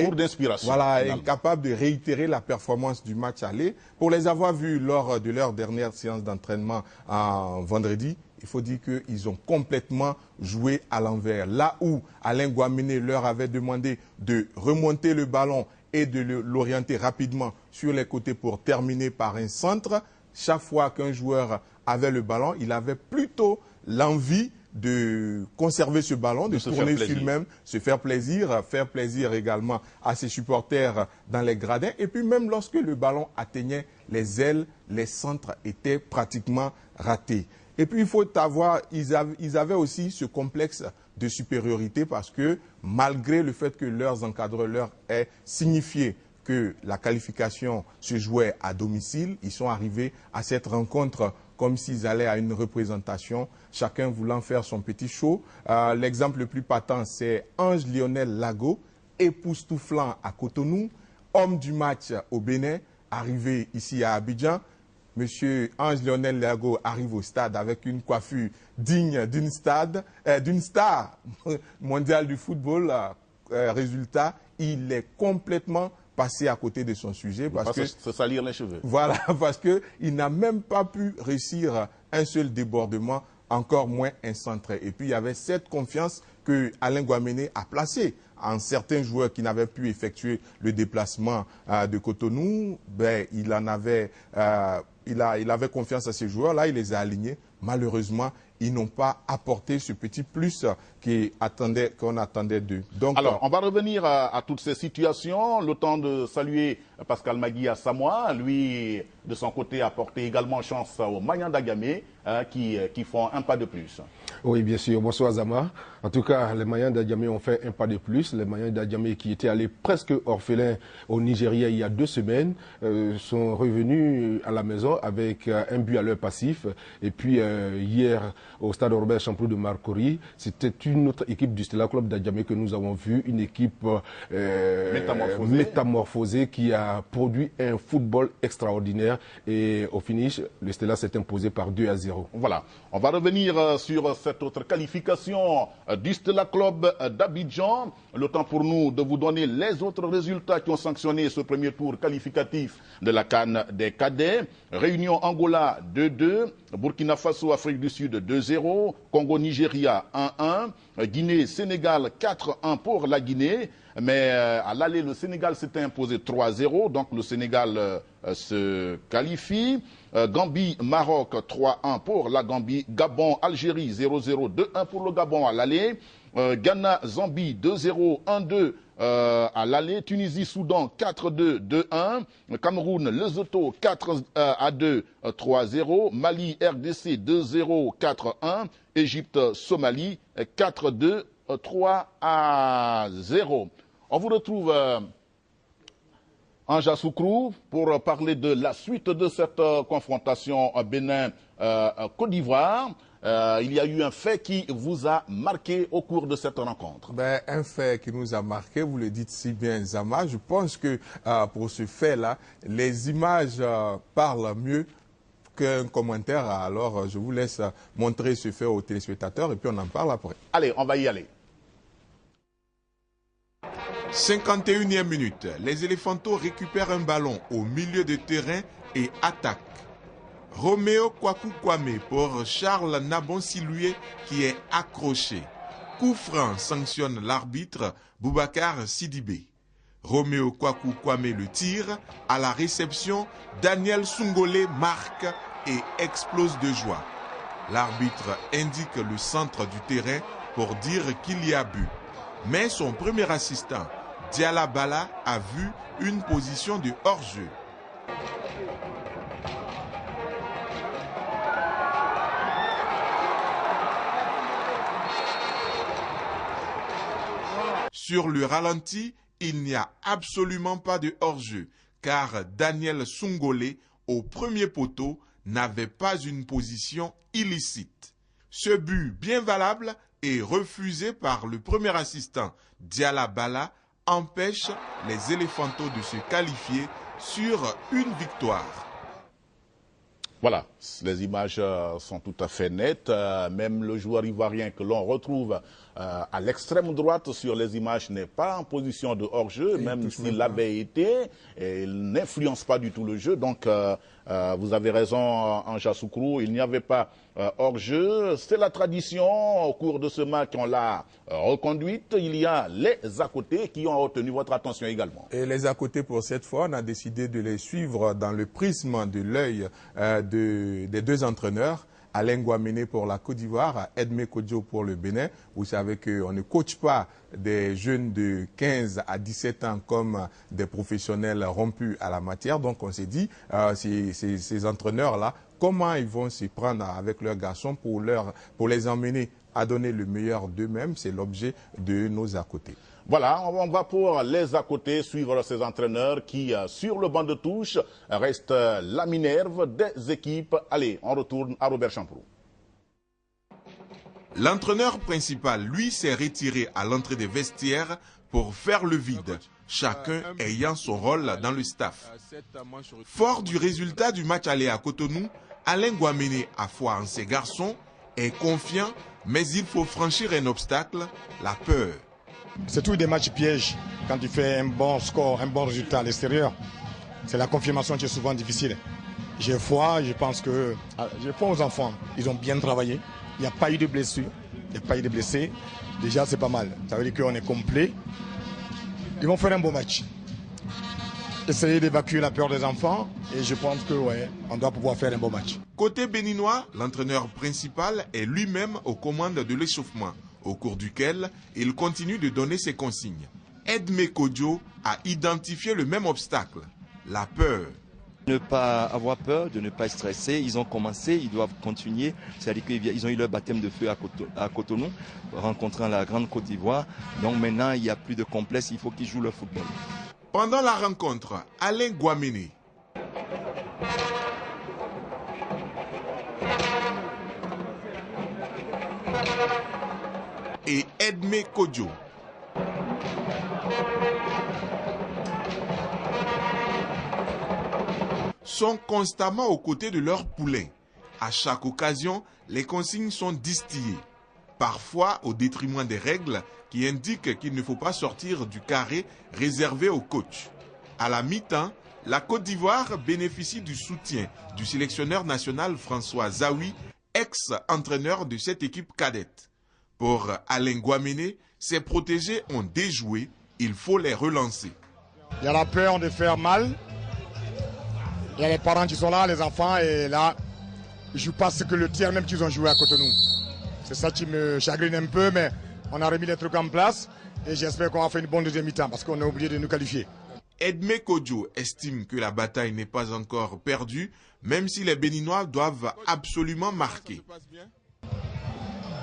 Pour d'inspiration. Voilà, incapable de réitérer la performance du match aller. Pour les avoir vus lors de leur dernière séance d'entraînement vendredi, il faut dire qu'ils ont complètement joué à l'envers. Là où Alain Guamene leur avait demandé de remonter le ballon et de l'orienter rapidement sur les côtés pour terminer par un centre, chaque fois qu'un joueur avait le ballon, il avait plutôt l'envie de conserver ce ballon, de tourner sur lui-même, se faire plaisir également à ses supporters dans les gradins. Et puis même lorsque le ballon atteignait les ailes, les centres étaient pratiquement ratés. Et puis il faut avoir, ils avaient aussi ce complexe de supériorité parce que malgré le fait que leurs encadreurs leur aient signifié que la qualification se jouait à domicile, ils sont arrivés à cette rencontre comme s'ils allaient à une représentation, chacun voulant faire son petit show. L'exemple le plus patent, c'est Ange Lionel Lago, époustouflant à Cotonou, homme du match au Bénin, arrivé ici à Abidjan. Monsieur Ange Lionel Lago arrive au stade avec une coiffure digne d'une star mondiale du football. Résultat, il est complètement passé à côté de son sujet parce que se salir les cheveux. Voilà, parce qu'il n'a même pas pu réussir un seul débordement, encore moins un centre. Et puis il y avait cette confiance que Alain Guamene a placée en certains joueurs qui n'avaient pu effectuer le déplacement de Cotonou. Ben, il avait confiance à ces joueurs-là, il les a alignés. Malheureusement, ils n'ont pas apporté ce petit plus qu'on attendait d'eux. Alors, on va revenir à toutes ces situations. Le temps de saluer Pascal Magui à Samoa. Lui, de son côté, a porté également chance aux Mayans d'Agamé qui font un pas de plus. Oui, bien sûr. Bonsoir, Zama. En tout cas, les Mayans d'Agamé ont fait un pas de plus. Les Mayans d'Agamé qui étaient allés presque orphelins au Nigeria il y a 2 semaines sont revenus à la maison avec un but à leur passif. Et puis, hier, au stade Robert Champlou de Marcory, c'était une autre équipe du Stella Club d'Adjamé que nous avons vu, une équipe métamorphosée qui a produit un football extraordinaire et au finish, le Stella s'est imposé par 2-0. Voilà, on va revenir sur cette autre qualification du Stella Club d'Abidjan. Le temps pour nous de vous donner les autres résultats qui ont sanctionné ce premier tour qualificatif de la CAN des cadets. Réunion Angola 2-2, Burkina Faso Afrique du Sud 2-0, Congo-Nigeria 1-1, Guinée-Sénégal 4-1 pour la Guinée, mais à l'aller le Sénégal s'était imposé 3-0, donc le Sénégal se qualifie. Gambie-Maroc 3-1 pour la Gambie, Gabon-Algérie 0-0, 2-1 pour le Gabon à l'aller, Ghana-Zambie 2-0, 1-2 à l'aller, Tunisie-Soudan 4-2, 2-1, Cameroun-Lesotho 4-2, 3-0, Mali-RDC 2-0, 4-1, Égypte-Somalie 4-2, 3-0. On vous retrouve Anja Soukrou pour parler de la suite de cette confrontation Bénin-Côte d'Ivoire. Il y a eu un fait qui vous a marqué au cours de cette rencontre. Ben, un fait qui nous a marqué, vous le dites si bien, Zama. Je pense que pour ce fait-là, les images parlent mieux qu'un commentaire. Alors, je vous laisse montrer ce fait aux téléspectateurs et puis on en parle après. Allez, on va y aller. 51e minute, les Éléphantos récupèrent un ballon au milieu de terrain et attaquent. Roméo Kwaku Kwame pour Charles Nabon-Siloué qui est accroché. Coup franc sanctionne l'arbitre Boubacar Sidibé. Roméo Kwaku Kwame le tire. À la réception, Daniel Sungolé marque et explose de joie. L'arbitre indique le centre du terrain pour dire qu'il y a but. Mais son premier assistant, Diala Bala, a vu une position de hors-jeu. Sur le ralenti, il n'y a absolument pas de hors-jeu, car Daniel Sungolé, au premier poteau, n'avait pas une position illicite. Ce but bien valable et refusé par le premier assistant Diala Bala empêche les Éléphantos de se qualifier sur une victoire. Voilà, les images sont tout à fait nettes. Même le joueur ivoirien que l'on retrouve à l'extrême droite sur les images n'est pas en position de hors-jeu, même s'il l'avait été, et il n'influence pas du tout le jeu. Donc, vous avez raison, Anja Soukro, il n'y avait pas hors-jeu. C'est la tradition. Au cours de ce match, on l'a reconduite. Il y a les à côté qui ont retenu votre attention également. Et les à côté, pour cette fois, on a décidé de les suivre dans le prisme de l'œil des deux entraîneurs. Alain Guaméné pour la Côte d'Ivoire, Edmé Kodjo pour le Bénin. Vous savez qu'on ne coach pas des jeunes de 15 à 17 ans comme des professionnels rompus à la matière. Donc on s'est dit, ces entraîneurs-là, comment ils vont s'y prendre avec leurs garçons pour les emmener à donner le meilleur d'eux-mêmes. C'est l'objet de nos à côté. Voilà, on va pour les à côté suivre ces entraîneurs qui, sur le banc de touche, restent la minerve des équipes. Allez, on retourne à Robert Champroux. L'entraîneur principal, lui, s'est retiré à l'entrée des vestiaires pour faire le vide, chacun ayant son rôle dans le staff. Fort du résultat du match aller à Cotonou, Alain Guaméné a foi en ses garçons, est confiant, mais il faut franchir un obstacle, la peur. C'est tous des matchs pièges. Quand tu fais un bon score, un bon résultat à l'extérieur, c'est la confirmation qui est souvent difficile. J'ai foi, je pense que... J'ai foi aux enfants. Ils ont bien travaillé. Il n'y a pas eu de blessures. Il n'y a pas eu de blessés. Déjà, c'est pas mal. Ça veut dire qu'on est complet. Ils vont faire un beau match. Essayer d'évacuer la peur des enfants. Et je pense que ouais, on doit pouvoir faire un beau match. Côté béninois, l'entraîneur principal est lui-même aux commandes de l'échauffement, au cours duquel il continue de donner ses consignes. Edmé Kodjo a identifié le même obstacle, la peur. Ne pas avoir peur, de ne pas stresser. Ils ont commencé, ils doivent continuer. C'est-à-dire qu'ils ont eu leur baptême de feu à Cotonou, rencontrant la Grande Côte d'Ivoire. Donc maintenant, il n'y a plus de complexe, il faut qu'ils jouent leur football. Pendant la rencontre, Alain Guaméné et Edmé Kodjo sont constamment aux côtés de leurs poulains. À chaque occasion, les consignes sont distillées, parfois au détriment des règles qui indiquent qu'il ne faut pas sortir du carré réservé au coach. À la mi-temps, la Côte d'Ivoire bénéficie du soutien du sélectionneur national François Zawi, ex-entraîneur de cette équipe cadette. Pour Alain Guaméné, ses protégés ont déjoué, il faut les relancer. Il y a la peur de faire mal. Il y a les parents qui sont là, les enfants, et là, ils ne jouent pas ce que le tiers même qu'ils ont joué à Cotonou. C'est ça qui me chagrine un peu, mais on a remis les trucs en place et j'espère qu'on va faire une bonne deuxième mi-temps parce qu'on a oublié de nous qualifier. Edmé Kodjo estime que la bataille n'est pas encore perdue, même si les Béninois doivent absolument marquer.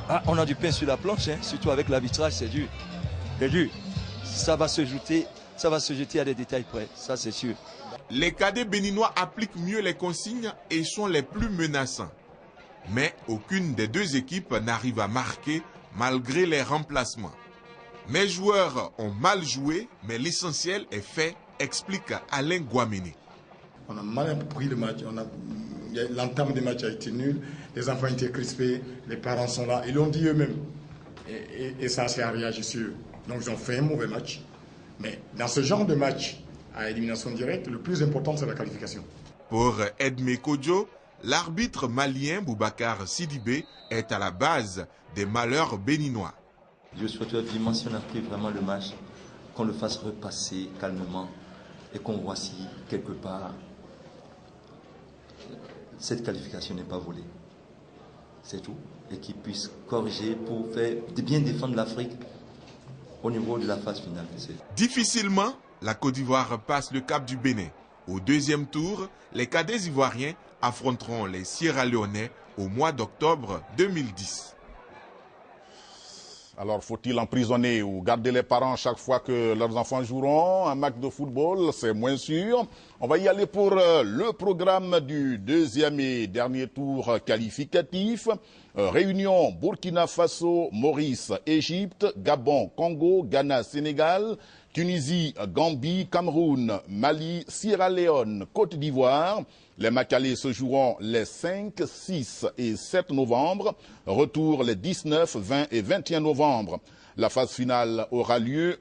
Ah, on a du pain sur la planche, hein, surtout avec l'arbitrage, c'est dur. C'est dur. Ça va se jeter à des détails près, ça c'est sûr. Les cadets béninois appliquent mieux les consignes et sont les plus menaçants. Mais aucune des deux équipes n'arrive à marquer malgré les remplacements. Mes joueurs ont mal joué, mais l'essentiel est fait, explique Alain Guaméné. On a mal pris le match, l'entame des matchs a été nulle, les enfants étaient crispés, les parents sont là, ils l'ont dit eux-mêmes. Et ça s'est réagi sur eux. Donc ils ont fait un mauvais match. Mais dans ce genre de match, à élimination directe, le plus important c'est la qualification. Pour Edmé Kodjo, l'arbitre malien Boubacar Sidibé est à la base des malheurs béninois. Je souhaiterais vivement, si on a pris vraiment le match, qu'on le fasse repasser calmement et qu'on voit si quelque part cette qualification n'est pas volée. C'est tout. Et qu'ils puissent corriger pour bien défendre l'Afrique au niveau de la phase finale. Difficilement, la Côte d'Ivoire passe le cap du Bénin. Au deuxième tour, les cadets ivoiriens affronteront les Sierra-Léonais au mois d'octobre 2010. Alors, faut-il emprisonner ou garder les parents chaque fois que leurs enfants joueront un match de football? C'est moins sûr. On va y aller pour le programme du deuxième et dernier tour qualificatif. Réunion, Burkina Faso, Maurice, Égypte, Gabon, Congo, Ghana, Sénégal, Tunisie, Gambie, Cameroun, Mali, Sierra Leone, Côte d'Ivoire. Les matchs allés se joueront les 5, 6 et 7 novembre. Retour les 19, 20 et 21 novembre. La phase finale aura lieu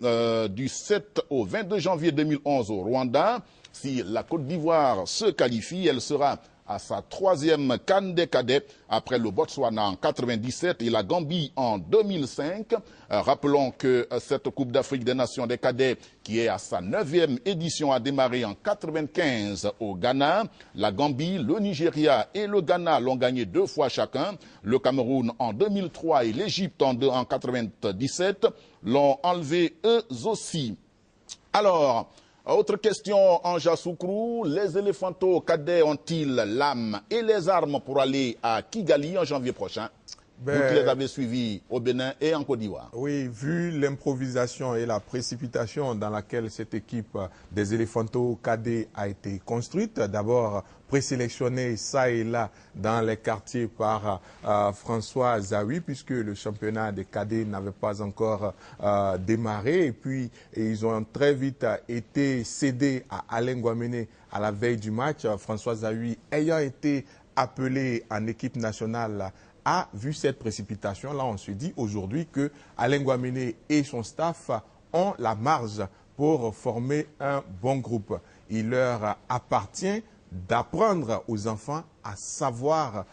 du 7 au 22 janvier 2011 au Rwanda. Si la Côte d'Ivoire se qualifie, elle sera à sa 3e CAN des cadets après le Botswana en 97 et la Gambie en 2005. Rappelons que cette Coupe d'Afrique des Nations des cadets qui est à sa 9e édition a démarré en 95 au Ghana. La Gambie, le Nigeria et le Ghana l'ont gagné 2 fois chacun. Le Cameroun en 2003 et l'Égypte en 97 l'ont enlevé eux aussi. Alors, autre question, Anja Soukrou, les éléphantos cadets ont-ils l'âme et les armes pour aller à Kigali en janvier prochain? Vous qui les avez suivis au Bénin et en Côte d'Ivoire. Oui, vu l'improvisation et la précipitation dans laquelle cette équipe des éléphantos cadets a été construite, d'abord présélectionnée ça et là dans les quartiers par François Zawi, puisque le championnat des cadets n'avait pas encore démarré. Et puis, ils ont très vite été cédés à Alain Guaméné à la veille du match. François Zawi ayant été appelé en équipe nationale a vu cette précipitation. Là, on se dit aujourd'hui que Alain Guaméné et son staff ont la marge pour former un bon groupe. Il leur appartient d'apprendre aux enfants à savoir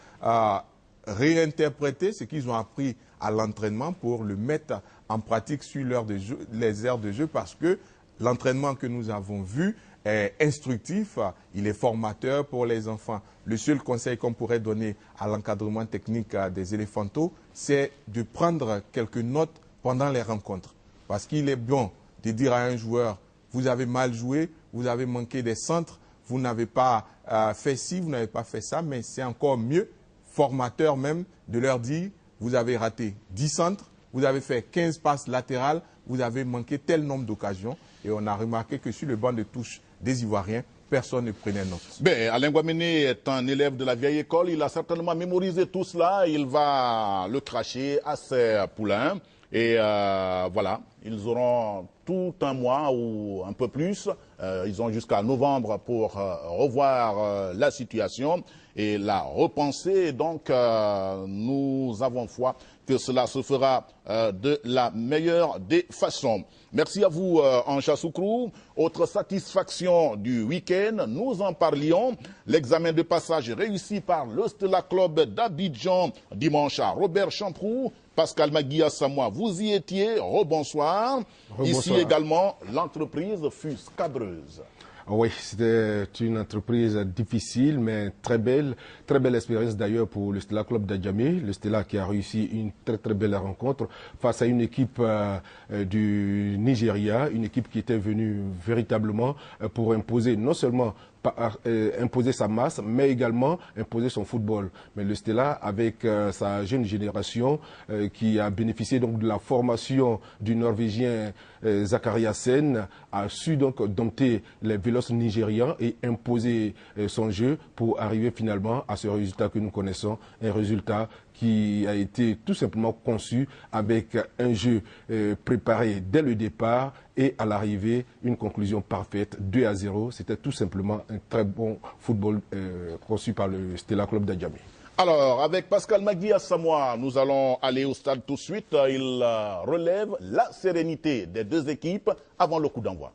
réinterpréter ce qu'ils ont appris à l'entraînement pour le mettre en pratique sur les aires de jeu, parce que l'entraînement que nous avons vu est instructif, il est formateur pour les enfants. Le seul conseil qu'on pourrait donner à l'encadrement technique des éléphantos, c'est de prendre quelques notes pendant les rencontres. Parce qu'il est bon de dire à un joueur, vous avez mal joué, vous avez manqué des centres, vous n'avez pas fait ci, vous n'avez pas fait ça, mais c'est encore mieux, formateur même, de leur dire, vous avez raté 10 centres, vous avez fait 15 passes latérales, vous avez manqué tel nombre d'occasions. Et on a remarqué que sur le banc de touche des Ivoiriens, personne ne prenait note. Ben, Alain Guaméné est un élève de la vieille école. Il a certainement mémorisé tout cela. Il va le cracher à ses poulains. Et voilà, ils auront tout un mois ou un peu plus. Ils ont jusqu'à novembre pour revoir la situation et la repenser. Donc, nous avons foi que cela se fera de la meilleure des façons. Merci à vous, Anja Soukrou. Autre satisfaction du week-end, nous en parlions. L'examen de passage réussi par le Stella Club d'Abidjan dimanche à Robert Champrou. Pascal Maguia Samoa, vous y étiez. Rebonsoir. Ici également, l'entreprise fut scabreuse. Oui, c'était une entreprise difficile, mais très belle expérience d'ailleurs pour le Stella Club d'Adjamé. Le Stella qui a réussi une très belle rencontre face à une équipe du Nigeria, une équipe qui était venue véritablement pour imposer non seulement imposer sa masse, mais également imposer son football. Mais le Stella, avec sa jeune génération qui a bénéficié donc de la formation du Norvégien Zakariasen, a su donc dompter les véloces nigérians et imposer son jeu pour arriver finalement à ce résultat que nous connaissons, un résultat qui a été tout simplement conçu avec un jeu préparé dès le départ et à l'arrivée, une conclusion parfaite, 2-0. C'était tout simplement un très bon football conçu par le Stella Club d'Adjamé. Alors, avec Pascal Maguia Samoa, nous allons aller au stade tout de suite. Il relève la sérénité des deux équipes avant le coup d'envoi.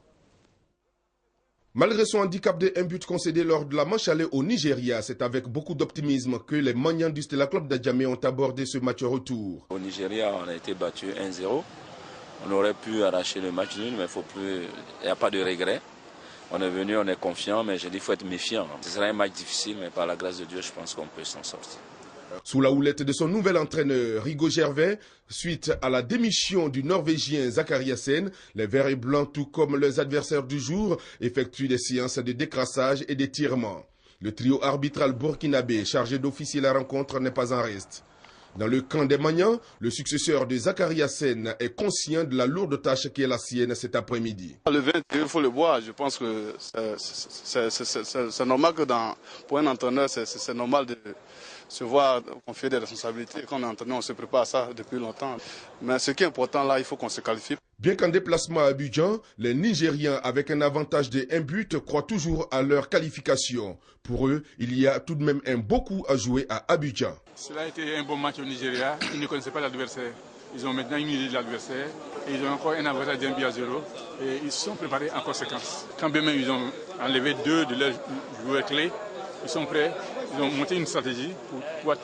Malgré son handicap de 1 but concédé lors de la manche aller au Nigeria, c'est avec beaucoup d'optimisme que les Magnans du Stella Club d'Adjamé ont abordé ce match retour. Au Nigeria, on a été battu 1-0. On aurait pu arracher le match nul, mais il n'y a pas de regret. On est venu, on est confiant, mais je dis qu'il faut être méfiant. Ce sera un match difficile, mais par la grâce de Dieu, je pense qu'on peut s'en sortir. Sous la houlette de son nouvel entraîneur, Rigo Gervais, suite à la démission du Norvégien Zakariasen, les Verts et Blancs, tout comme leurs adversaires du jour, effectuent des séances de décrassage et d'étirement. Le trio arbitral burkinabé chargé d'officier la rencontre n'est pas en reste. Dans le camp des Magnans, le successeur de Zakariasen est conscient de la lourde tâche qui est la sienne cet après-midi. Le 20, il faut le voir. Je pense que c'est normal que pour un entraîneur, c'est normal de se voir confier des responsabilités. Quand on est entraîneur, on se prépare à ça depuis longtemps. Mais ce qui est important là, il faut qu'on se qualifie. Bien qu'en déplacement à Abidjan, les Nigériens, avec un avantage de 1 but, croient toujours à leur qualification. Pour eux, il y a tout de même un beau coup à jouer à Abidjan. Cela a été un bon match au Nigeria. Ils ne connaissaient pas l'adversaire. Ils ont maintenant une idée de l'adversaire. Et ils ont encore un avantage d'1 but à 0. Et ils se sont préparés en conséquence. Quand bien même ils ont enlevé 2 de leurs joueurs clés, ils sont prêts. Ils ont monté une stratégie pour pouvoir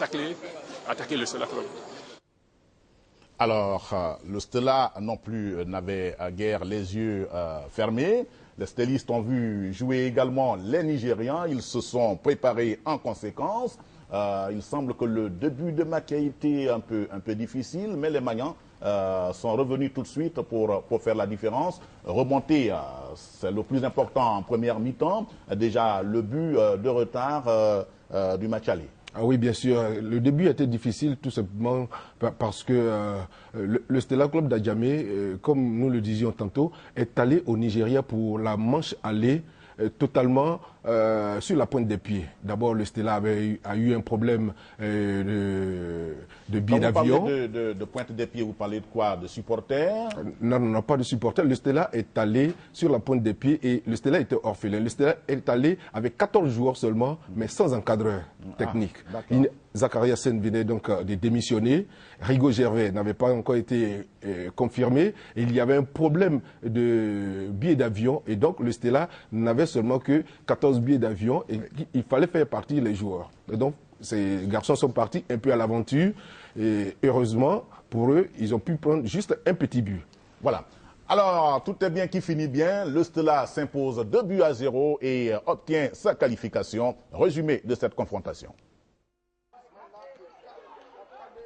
attaquer le Stella Club. Alors, le Stella non plus n'avait guère les yeux fermés. Les stellistes ont vu jouer également les Nigérians. Ils se sont préparés en conséquence. Il semble que le début de match a été un peu difficile, mais les Maliens sont revenus tout de suite pour faire la différence. Remonter, c'est le plus important en première mi-temps. Déjà, le but de retard du match aller. Ah oui, bien sûr. Le début était difficile tout simplement parce que le Stella Club d'Adjamé, comme nous le disions tantôt, est allé au Nigeria pour la manche aller totalement sur la pointe des pieds. D'abord, le Stella a eu un problème de billet d'avion. Quand vous parlez de pointe des pieds, vous parlez de quoi? De supporters? Non, pas de supporters. Le Stella est allé sur la pointe des pieds et le Stella était orphelin. Le Stella est allé avec 14 joueurs seulement, mais sans encadreur technique. Zakaria Sen venait donc de démissionner. Rigo Gervais n'avait pas encore été confirmé. Et il y avait un problème de billets d'avion. Et donc, le Stella n'avait seulement que 14 billets d'avion. Et il fallait faire partir les joueurs. Et donc, ces garçons sont partis un peu à l'aventure. Et heureusement, pour eux, ils ont pu prendre juste un petit but. Voilà. Alors, tout est bien qui finit bien. Le Stella s'impose 2 buts à 0 et obtient sa qualification. Résumé de cette confrontation.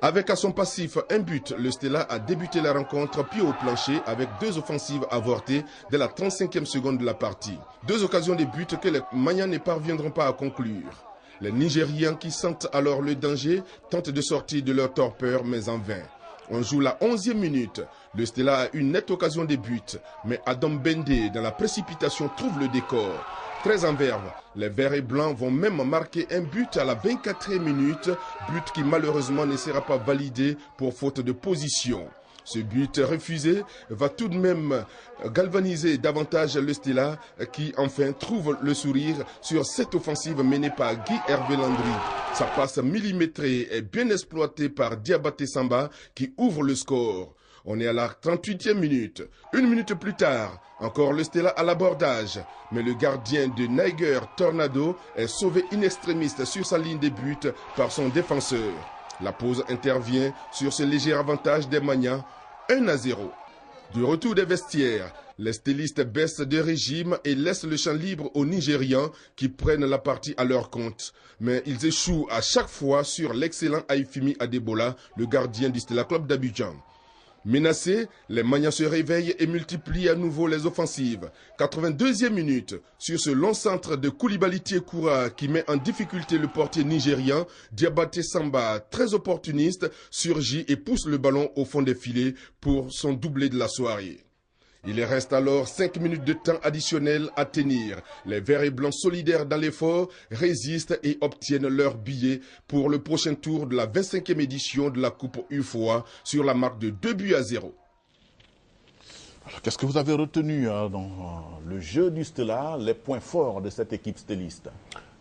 Avec à son passif un but, le Stella a débuté la rencontre pied au plancher avec 2 offensives avortées dès la 35e seconde de la partie. 2 occasions de but que les Maliens ne parviendront pas à conclure. Les Nigériens qui sentent alors le danger tentent de sortir de leur torpeur mais en vain. On joue la 11e minute. Le Stella a une nette occasion de but, mais Adam Bendé dans la précipitation trouve le décor. Très en verve, les Verts et Blancs vont même marquer un but à la 24e minute, but qui malheureusement ne sera pas validé pour faute de position. Ce but refusé va tout de même galvaniser davantage le Stella qui enfin trouve le sourire sur cette offensive menée par Guy Hervé Landry. Sa passe millimétrée est bien exploitée par Diabaté Samba qui ouvre le score. On est à la 38e minute. 1 minute plus tard, encore le Stella à l'abordage. Mais le gardien de Niger, Tornado, est sauvé in extremis sur sa ligne de but par son défenseur. La pause intervient sur ce léger avantage des Maliens, 1 à 0. Du retour des vestiaires, les stellistes baissent de régime et laissent le champ libre aux Nigérians qui prennent la partie à leur compte. Mais ils échouent à chaque fois sur l'excellent Aifimi Adebola, le gardien du Stella Club d'Abidjan. Menacés, les Maliens se réveillent et multiplient à nouveau les offensives. 82e minute, sur ce long centre de Koulibaly Koura qui met en difficulté le portier nigérian, Diabaté Samba, très opportuniste, surgit et pousse le ballon au fond des filets pour son doublé de la soirée. Il reste alors 5 minutes de temps additionnel à tenir. Les Verts et Blancs solidaires dans l'effort résistent et obtiennent leur billet pour le prochain tour de la 25e édition de la Coupe UFOA sur la marque de 2 buts à 0. Qu'est-ce que vous avez retenu dans le jeu du Stella, les points forts de cette équipe stelliste?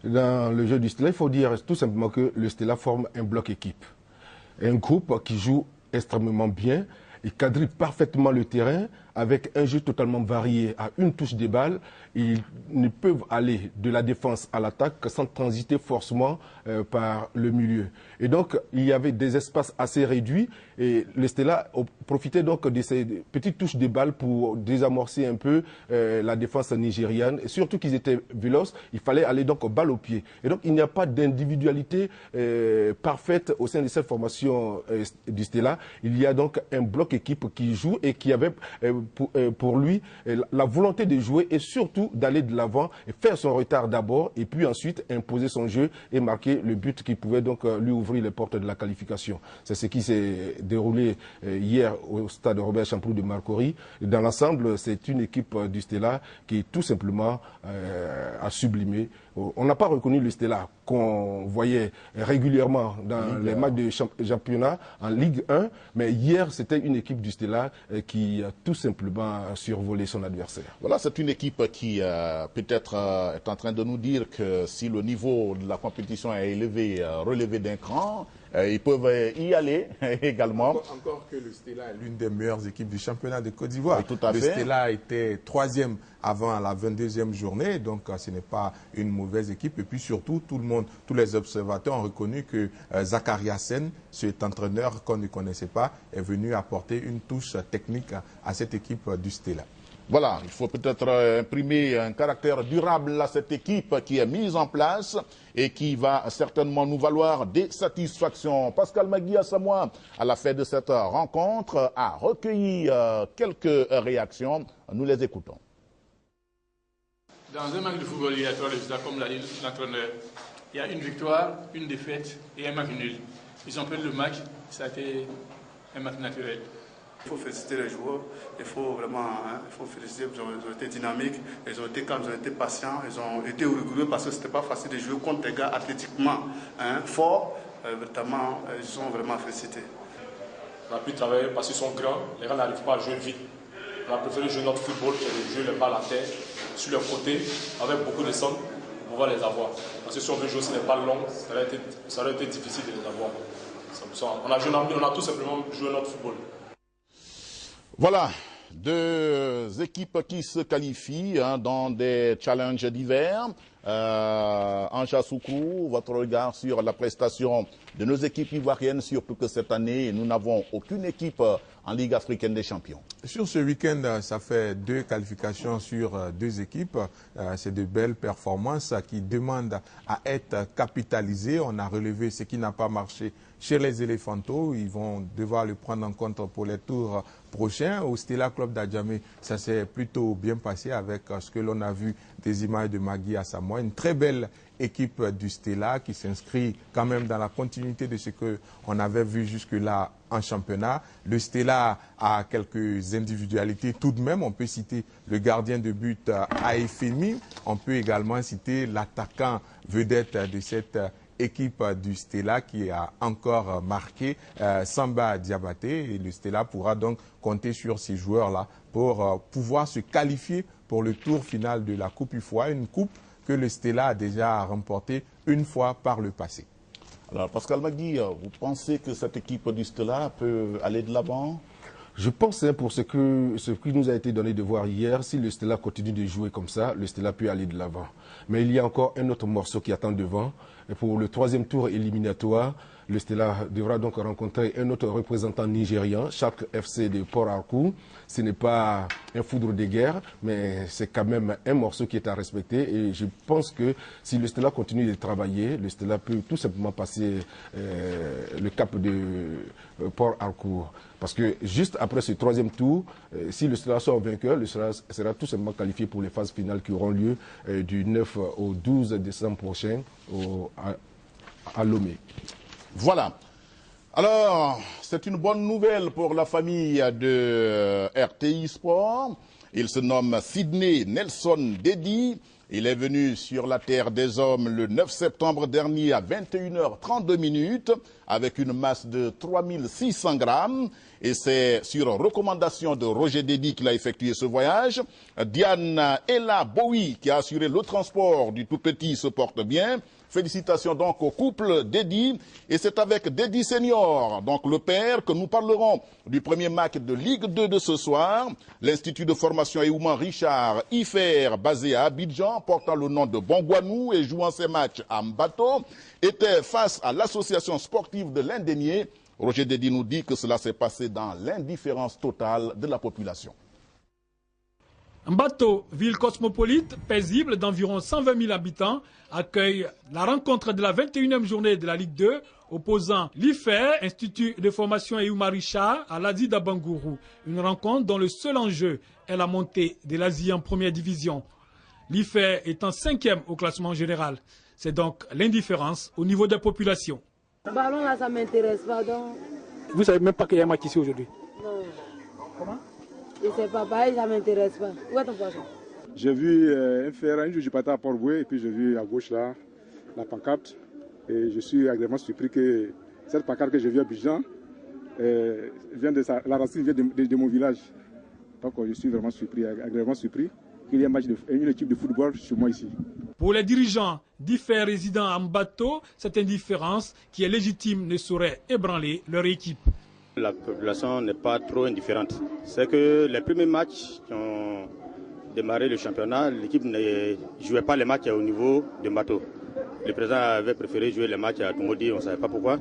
Dans le jeu du Stella, il faut dire tout simplement que le Stella forme un bloc équipe. Un groupe qui joue extrêmement bien. Ils quadrillent parfaitement le terrain avec un jeu totalement varié. À une touche de balle, ils ne peuvent aller de la défense à l'attaque sans transiter forcément par le milieu. Et donc, il y avait des espaces assez réduits et le Stella profitait donc de ces petites touches de balle pour désamorcer un peu la défense nigériane. Et surtout qu'ils étaient véloces, il fallait aller donc balle au pied. Et donc, il n'y a pas d'individualité parfaite au sein de cette formation du Stella. Il y a donc un bloc équipe qui joue et qui avait pour lui la volonté de jouer et surtout d'aller de l'avant et faire son retard d'abord et puis ensuite imposer son jeu et marquer le but qui pouvait donc lui ouvrir les portes de la qualification. C'est ce qui s'est déroulé hier au stade Robert Champrou de Marcory. Dans l'ensemble, c'est une équipe du Stella qui tout simplement a sublimé. On n'a pas reconnu le Stella qu'on voyait régulièrement dans les matchs de championnat en Ligue 1, mais hier c'était une équipe du Stella qui tout simplement simplement survoler son adversaire. Voilà, c'est une équipe qui peut-être est en train de nous dire que si le niveau de la compétition est élevé, relevé d'un cran, ils peuvent y aller également. Encore que le Stella est l'une des meilleures équipes du championnat de Côte d'Ivoire. Oui, tout à fait. Le Stella était 3e avant la 22e journée, donc ce n'est pas une mauvaise équipe. Et puis surtout, tous les observateurs ont reconnu que Zakaria Sen, cet entraîneur qu'on ne connaissait pas, est venu apporter une touche technique à cette équipe du Stella. Voilà, il faut peut-être imprimer un caractère durable à cette équipe qui est mise en place et qui va certainement nous valoir des satisfactions. Pascal Magui Asamoah, à la fin de cette rencontre, a recueilli quelques réactions. Nous les écoutons. Dans un match de football, il y a 3 résultats, comme l'a dit l'entraîneur. Il y a une victoire, une défaite et un match nul. Ils ont perdu le match, ça a été un match naturel. Il faut féliciter les joueurs, il faut vraiment féliciter, ils ont été dynamiques, ils ont été calmes, ils ont été patients, ils ont été rigoureux parce que ce n'était pas facile de jouer contre des gars athlétiquement forts. Véritablement, ils sont vraiment félicités. On a pu travailler parce qu'ils sont grands, les gars n'arrivent pas à jouer vite. On a préféré jouer notre football que de jouer les balles à terre, sur les côtés, avec beaucoup de centres, pour pouvoir les avoir. Parce que si on veut jouer sur les balles longues, ça aurait été difficile de les avoir. On a tout simplement joué notre football. Voilà, 2 équipes qui se qualifient dans des challenges divers. Anja Soukrou, votre regard sur la prestation de nos équipes ivoiriennes, surtout que cette année, nous n'avons aucune équipe en Ligue africaine des champions. Sur ce week-end, ça fait 2 qualifications sur 2 équipes. C'est de belles performances qui demandent à être capitalisées. On a relevé ce qui n'a pas marché chez les Éléphantos. Ils vont devoir le prendre en compte pour les tours prochains. Au Stella Club d'Adjamé, ça s'est plutôt bien passé avec ce que l'on a vu des images de Magui Asamoah. Une très belle équipe du Stella qui s'inscrit quand même dans la continuité de ce qu'on avait vu jusque-là en championnat. Le Stella a quelques individualités tout de même. On peut citer le gardien de but Aefemi. On peut également citer l'attaquant vedette de cette équipe du Stella qui a encore marqué Samba Diabaté. Et le Stella pourra donc compter sur ces joueurs-là pour pouvoir se qualifier pour le tour final de la Coupe UFOA, une coupe que le Stella a déjà remportée une fois par le passé. Alors Pascal Magui, vous pensez que cette équipe du Stella peut aller de l'avant? Je pense, pour ce qui nous a été donné de voir hier, si le Stella continue de jouer comme ça, le Stella peut aller de l'avant. Mais il y a encore un autre morceau qui attend devant. Et pour le 3e tour éliminatoire, le Stella devra donc rencontrer un autre représentant nigérian, Shark FC de Port Harcourt. Ce n'est pas un foudre de guerre, mais c'est quand même un morceau qui est à respecter. Et je pense que si le Stella continue de travailler, le Stella peut tout simplement passer le cap de Port Harcourt. Parce que juste après ce 3e tour, si le Stella sort vainqueur, le Stella sera tout simplement qualifié pour les phases finales qui auront lieu du 9 au 12 décembre prochain à Lomé. Voilà. Alors, c'est une bonne nouvelle pour la famille de RTI Sport. Il se nomme Sidney Nelson Dedi. Il est venu sur la terre des hommes le 9 septembre dernier à 21h32 avec une masse de 3600 grammes. Et c'est sur recommandation de Roger Dedi qu'il a effectué ce voyage. Diane Ella Bowie, qui a assuré le transport du tout petit, se porte bien. Félicitations donc au couple Dedi. Et c'est avec Dedi Senior, donc le père, que nous parlerons du premier match de Ligue 2 de ce soir. L'Institut de formation Eouman Richard IFER, basé à Abidjan, portant le nom de Bongouanou et jouant ses matchs à Mbato, était face à l'association sportive de l'Indénié. Roger Dedi nous dit que cela s'est passé dans l'indifférence totale de la population. Mbato, ville cosmopolite, paisible d'environ 120 000 habitants, accueille la rencontre de la 21e journée de la Ligue 2, opposant l'IFER, Institut de formation Eouman Richard, à l'Adi d'Abangourou. Une rencontre dont le seul enjeu est la montée de l'Asie en première division. L'IFER étant 5e au classement général. C'est donc l'indifférence au niveau des populations. Ballon là, ça m'intéresse pas donc. Vous savez même pas qu'il y a un match ici aujourd'hui? Non. Comment? Je sais pas, pareil, ça m'intéresse pas. Où est ton poisson? J'ai vu un fer, un jour je partais à Port-Boué et puis j'ai vu à gauche là la pancarte et je suis agréablement surpris que cette pancarte que j'ai vue à Abidjan vient de la racine vient de mon village. Donc je suis vraiment surpris, agréablement surpris qu'il y ait une équipe de football chez moi ici. Pour les dirigeants d'IFER résidant à Mbato, cette indifférence qui est légitime ne saurait ébranler leur équipe. La population n'est pas trop indifférente. C'est que les premiers matchs qui ont démarré le championnat, l'équipe ne jouait pas les matchs au niveau de Mbato. Le président avait préféré jouer les matchs à Tumodi, on ne savait pas pourquoi.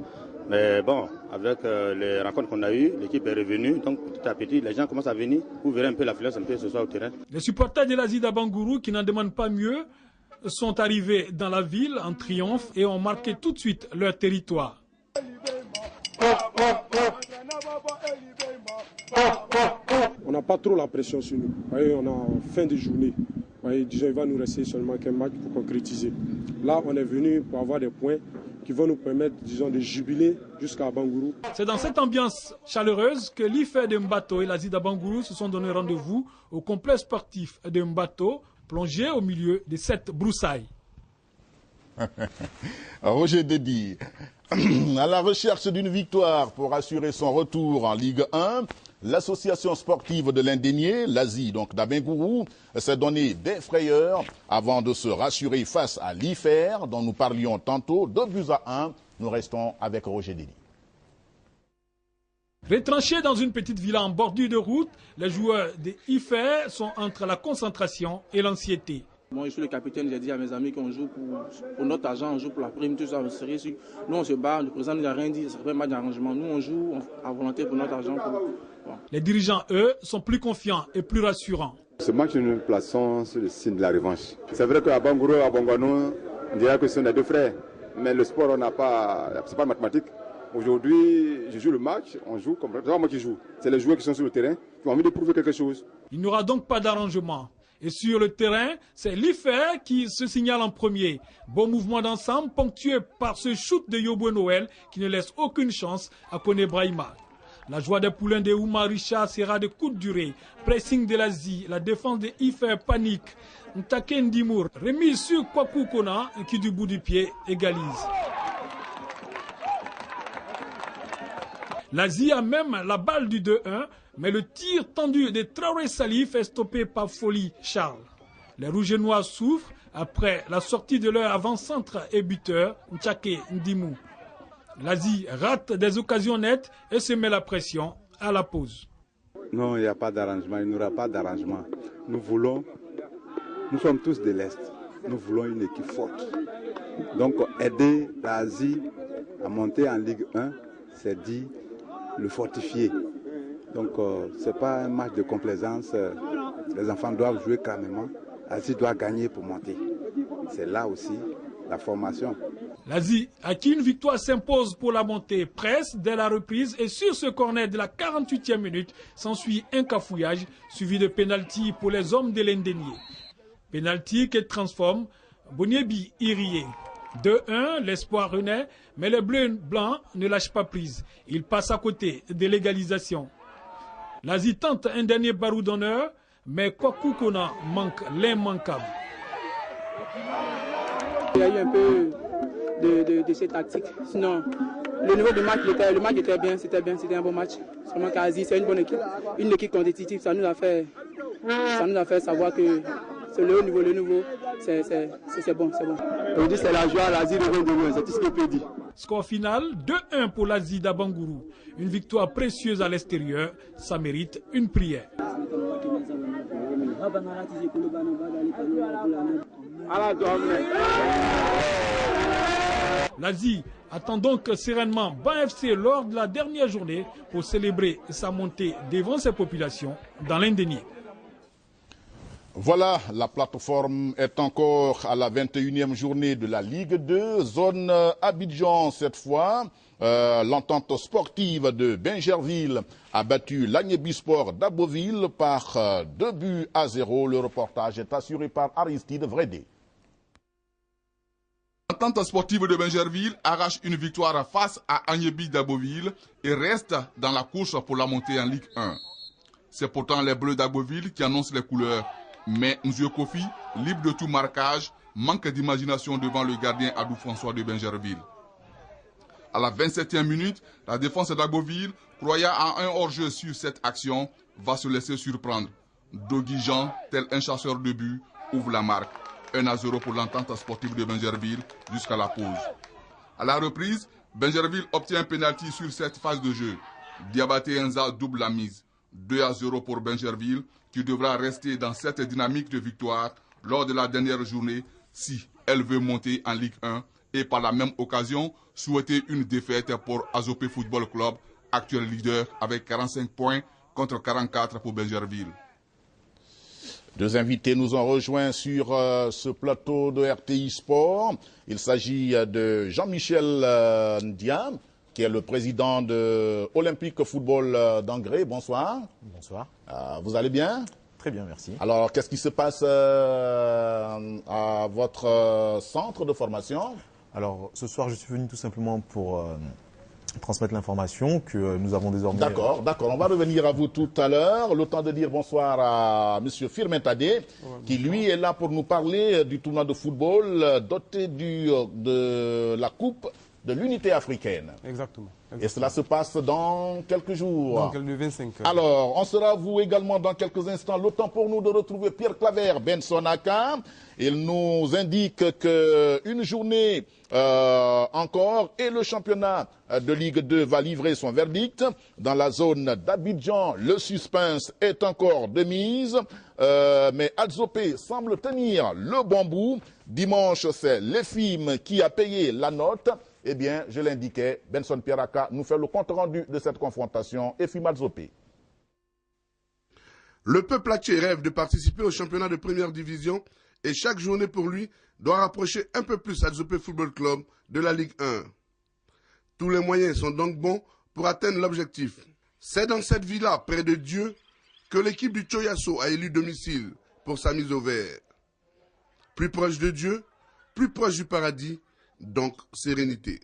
Mais bon, avec les rencontres qu'on a eues, l'équipe est revenue. Donc petit à petit, les gens commencent à venir. Vous verrez un peu l'affluence un peu ce soir au terrain. Les supporters de l'Asie d'Abangourou, qui n'en demandent pas mieux, sont arrivés dans la ville en triomphe et ont marqué tout de suite leur territoire. On n'a pas trop la pression sur nous. Voyez, on a fin de journée. Voyez, disons, il va nous rester seulement qu'un match pour concrétiser. Là, on est venu pour avoir des points qui vont nous permettre, disons, de jubiler jusqu'à Bangourou. C'est dans cette ambiance chaleureuse que l'IFE de Mbato et l'Asie d'Abangourou se sont donné rendez-vous au complexe sportif de Mbato, plongé au milieu de cette broussaille. Roger Déby, à la recherche d'une victoire pour assurer son retour en Ligue 1, l'association sportive de l'Indénié, l'Asie donc d'Abangourou, s'est donné des frayeurs avant de se rassurer face à l'IFER, dont nous parlions tantôt, 2-1. Nous restons avec Roger Déby. Retranchés dans une petite villa en bordure de route, les joueurs de l'IFER sont entre la concentration et l'anxiété. Moi, je suis le capitaine, j'ai dit à mes amis qu'on joue pour notre argent, on joue pour la prime, tout ça, on est sérieux. Nous, on se bat, le président nous a rien dit, ça fait un match d'arrangement. Nous, on joue à volonté pour notre argent. Les dirigeants, eux, sont plus confiants et plus rassurants. Ce match que nous plaçons sur le signe de la revanche. C'est vrai qu'à Bangourou, à Bongano, on dirait que ce sont les deux frères. Mais le sport, on n'a pas, c'est pas mathématique. Aujourd'hui, je joue le match, on joue comme... C'est pas moi qui joue, c'est les joueurs qui sont sur le terrain qui ont envie de prouver quelque chose. Il n'y aura donc pas d'arrangement. Et sur le terrain, c'est l'IFER qui se signale en premier. Bon mouvement d'ensemble ponctué par ce shoot de Yoboué Noël qui ne laisse aucune chance à Koné Brahima. La joie des poulains de Oumar Richard sera de courte durée. Pressing de l'Asie, la défense de l'IFER panique. Ntake Ndimour, remise sur Kwaku Kona qui du bout du pied égalise. L'Asie a même la balle du 2-1, mais le tir tendu de Traoré Salif est stoppé par Folie Charles. Les Rouges et Noirs souffrent après la sortie de leur avant-centre et buteur, Ntake Ndimou. L'Asie rate des occasions nettes et se met la pression à la pause. Non, il n'y a pas d'arrangement, il n'y aura pas d'arrangement. Nous sommes tous de l'Est, nous voulons une équipe forte. Donc aider l'Asie à monter en Ligue 1, c'est dit le fortifier. Donc ce n'est pas un match de complaisance. Les enfants doivent jouer calmement. L'Asie doit gagner pour monter. C'est là aussi la formation. L'Asie, à qui une victoire s'impose pour la montée, presse dès la reprise et sur ce corner de la 48e minute, s'ensuit un cafouillage suivi de pénalty pour les hommes de l'Indénié. Pénalty qui transforme Boniébi Irié. 2-1, l'espoir renaît, mais les bleus blancs ne lâchent pas prise. Ils passent à côté de l'égalisation. L'Asie tente un dernier barou d'honneur, mais Kwaku Kona manque l'immanquable. Il y a eu un peu de ces tactiques. Sinon, le niveau du match, le match était bien, c'était un bon match. Seulement qu'Asie, c'est une bonne équipe. Une équipe compétitive, ça nous a fait savoir que c'est le haut niveau, c'est bon. Aujourd'hui, c'est la joie, l'Asie revient de loin, c'est tout ce que peut dire. Score final, 2-1 pour l'Asie d'Abangourou. Une victoire précieuse à l'extérieur, ça mérite une prière. L'Asie attend donc sereinement Ban FC lors de la dernière journée pour célébrer sa montée devant ses populations dans l'Indénié. Voilà, la plateforme est encore à la 21e journée de la Ligue 2, zone Abidjan cette fois. L'entente sportive de Bingerville a battu l'Agnébisport d'Aboville par 2-0. Le reportage est assuré par Aristide Vredé. L'entente sportive de Bingerville arrache une victoire face à Agnébi d'Aboville et reste dans la course pour la montée en Ligue 1. C'est pourtant les Bleus d'Aboville qui annoncent les couleurs. Mais M. Kofi, libre de tout marquage, manque d'imagination devant le gardien Adou François de Bingerville. À la 27e minute, la défense d'Agboville, croyant à un hors-jeu sur cette action, va se laisser surprendre. Dogui Jean, tel un chasseur de but, ouvre la marque. 1-0 pour l'entente sportive de Benjerville jusqu'à la pause. À la reprise, Benjerville obtient un pénalty sur cette phase de jeu. Diabaté Enza double la mise. 2-0 pour Benjerville, qui devra rester dans cette dynamique de victoire lors de la dernière journée si elle veut monter en Ligue 1 et par la même occasion souhaiter une défaite pour Azopé Football Club, actuel leader avec 45 points contre 44 pour Benjerville. Deux invités nous ont rejoints sur ce plateau de RTI Sport. Il s'agit de Jean-Michel Ndiam, qui est le président de Olympique Football d'Angré. Bonsoir. Bonsoir. Vous allez bien? Très bien, merci. Alors, qu'est-ce qui se passe à votre centre de formation? Alors, ce soir, je suis venu tout simplement pour transmettre l'information que nous avons désormais... D'accord, d'accord. On va revenir à vous tout à l'heure. Le temps de dire bonsoir à M. Firmin Tadé, qui lui est là pour nous parler du tournoi de football doté de la Coupe de l'unité africaine. Exactement. Et cela se passe dans quelques jours. Dans le 25 heures. Alors, on sera vous également dans quelques instants. Le temps pour nous de retrouver Pierre Claver Bensonaka. Il nous indique qu'une journée encore et le championnat de Ligue 2 va livrer son verdict. Dans la zone d'Abidjan, le suspense est encore de mise. Mais Adzopé semble tenir le bon bout. Dimanche, c'est l'EFIM qui a payé la note. Eh bien, je l'indiquais, Benson Pierraka nous fait le compte-rendu de cette confrontation. EFIM Adzopé. Le peuple atier rêve de participer au championnat de première division et chaque journée pour lui doit rapprocher un peu plus Adzopé Football Club de la Ligue 1. Tous les moyens sont donc bons pour atteindre l'objectif. C'est dans cette villa, près de Dieu, que l'équipe du Choyasso a élu domicile pour sa mise au vert. Plus proche de Dieu, plus proche du paradis, donc sérénité.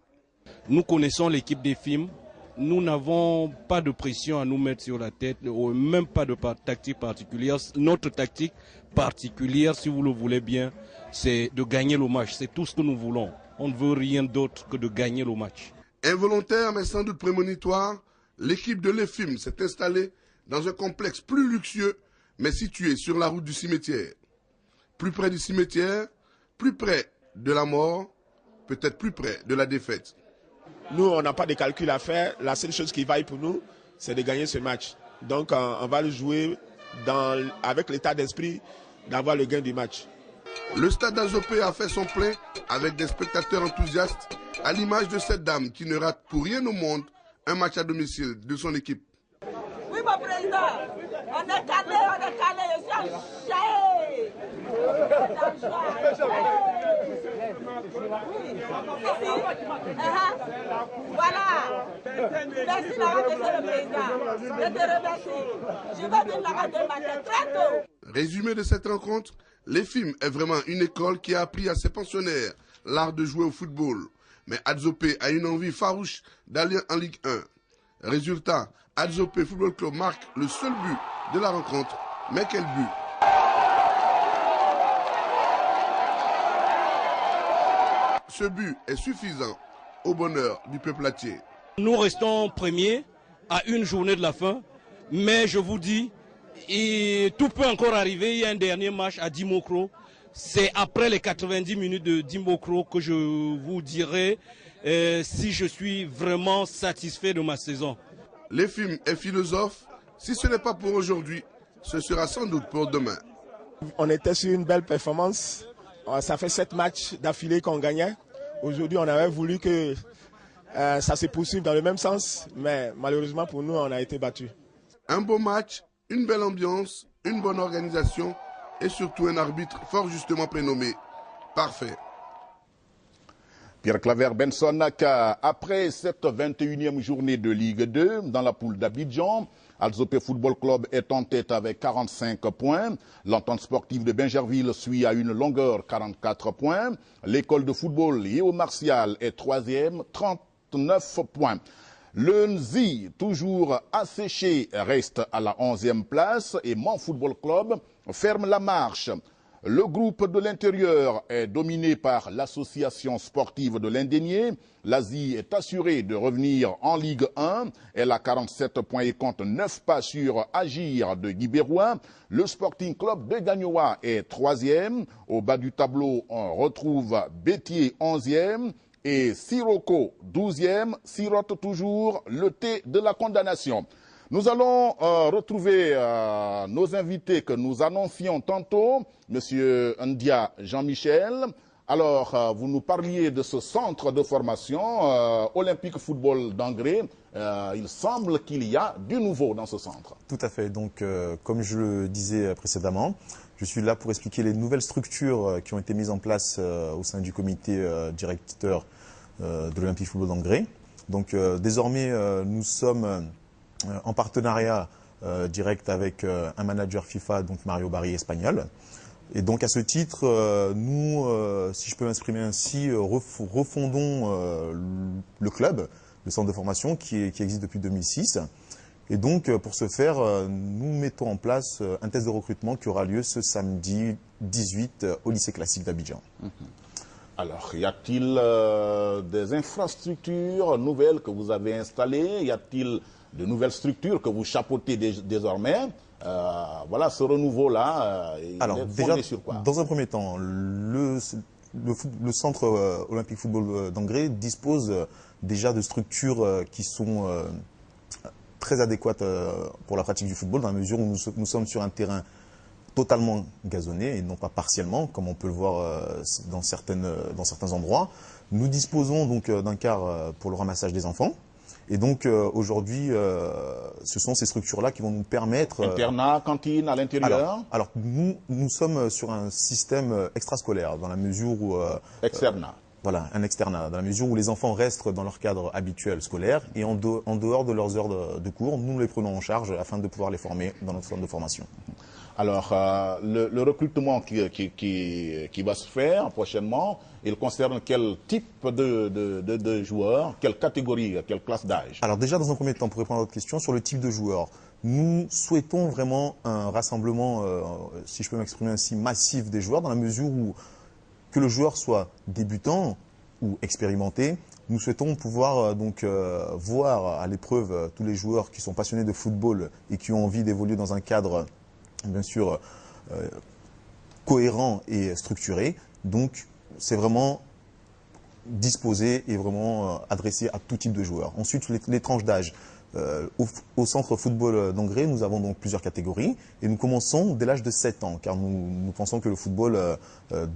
Nous connaissons l'équipe des films. Nous n'avons pas de pression à nous mettre sur la tête, ou même pas de tactique particulière. Notre tactique particulière, si vous le voulez bien, c'est de gagner le match. C'est tout ce que nous voulons. On ne veut rien d'autre que de gagner le match. Involontaire mais sans doute prémonitoire, l'équipe de l'EFIM s'est installée dans un complexe plus luxueux, mais situé sur la route du cimetière. Plus près du cimetière, plus près de la mort, peut-être plus près de la défaite. Nous, on n'a pas de calcul à faire. La seule chose qui vaille pour nous, c'est de gagner ce match. Donc, on va le jouer avec l'état d'esprit d'avoir le gain du match. Le stade d'Azopé a fait son plein avec des spectateurs enthousiastes, à l'image de cette dame qui ne rate pour rien au monde un match à domicile de son équipe. Oui, mon président, on est calé, je suis enchaîné. Voilà. Merci d'avoir été le président. Je te remercie. Je vais venir là-bas demain très tôt. Résumé de cette rencontre, l'EFIM est vraiment une école qui a appris à ses pensionnaires l'art de jouer au football. Mais Adzopé a une envie farouche d'aller en Ligue 1. Résultat, Adzopé Football Club marque le seul but de la rencontre. Mais quel but! Ce but est suffisant au bonheur du peuple atier. Nous restons premiers à une journée de la fin, mais je vous dis, tout peut encore arriver. Il y a un dernier match à Dimokro. C'est après les 90 minutes de Dimokro que je vous dirai si je suis vraiment satisfait de ma saison. L'EFIM est philosophe. Si ce n'est pas pour aujourd'hui, ce sera sans doute pour demain. On était sur une belle performance. Ça fait 7 matchs d'affilée qu'on gagnait. Aujourd'hui, on avait voulu que ça se poursuive dans le même sens, mais malheureusement pour nous, on a été battus. Un beau match, une belle ambiance, une bonne organisation et surtout un arbitre fort justement prénommé. Parfait. Pierre Claver Bensonaka, après cette 21e journée de Ligue 2 dans la poule d'Abidjan, Adzopé Football Club est en tête avec 45 points. L'entente sportive de Benjerville suit à une longueur 44 points. L'école de football Yéo Martial est 3e, 39 points. Le Nzi, toujours asséché, reste à la 11e place et Mon Football Club ferme la marche. Le groupe de l'intérieur est dominé par l'association sportive de l'Indénié. L'Asie est assurée de revenir en Ligue 1. Elle a 47 points et compte 9 pas sur Agir de Guibérois. Le Sporting Club de Gagnoa est 3e. Au bas du tableau, on retrouve Bétier 11e et Sirocco 12e. Sirote toujours le thé de la condamnation. Nous allons retrouver nos invités que nous annoncions tantôt, Monsieur Ndia Jean-Michel. Alors, vous nous parliez de ce centre de formation Olympique Football d'Angré. Il semble qu'il y a du nouveau dans ce centre. Tout à fait. Donc, comme je le disais précédemment, je suis là pour expliquer les nouvelles structures qui ont été mises en place au sein du comité directeur de l'Olympique Football d'Angré. Donc, désormais, nous sommes en partenariat direct avec un manager FIFA, donc Mario Barry espagnol. Et donc à ce titre, nous, si je peux m'exprimer ainsi, refondons le club, le centre de formation qui existe depuis 2006. Et donc pour ce faire, nous mettons en place un test de recrutement qui aura lieu ce samedi 18 au lycée classique d'Abidjan. Alors, y a-t-il des infrastructures nouvelles que vous avez installées? Y a-t-il de nouvelles structures que vous chapeautez désormais? Voilà, ce renouveau-là, il est fondé sur quoi? Dans un premier temps, le centre olympique football d'Angré dispose déjà de structures qui sont très adéquates pour la pratique du football, dans la mesure où nous sommes sur un terrain totalement gazonné et non pas partiellement, comme on peut le voir dans certains endroits. Nous disposons donc d'un car pour le ramassage des enfants. Et donc aujourd'hui, ce sont ces structures-là qui vont nous permettre... Internat, cantine à l'intérieur? Alors nous sommes sur un système extrascolaire, dans la mesure où... Externat. Voilà, un externat, dans la mesure où les enfants restent dans leur cadre habituel scolaire et en dehors de leurs heures de cours, nous les prenons en charge afin de pouvoir les former dans notre centre de formation. Alors, le recrutement qui va se faire prochainement, il concerne quel type de joueurs, quelle catégorie, quelle classe d'âge? Alors déjà, dans un premier temps, pour répondre à votre question, sur le type de joueurs, nous souhaitons vraiment un rassemblement, si je peux m'exprimer ainsi, massif des joueurs, dans la mesure où que le joueur soit débutant ou expérimenté, nous souhaitons pouvoir voir à l'épreuve tous les joueurs qui sont passionnés de football et qui ont envie d'évoluer dans un cadre bien sûr cohérent et structuré. Donc c'est vraiment disposé et vraiment adressé à tout type de joueurs. Ensuite, les tranches d'âge. Au centre football d'Angré, nous avons donc plusieurs catégories et nous commençons dès l'âge de 7 ans car nous pensons que le football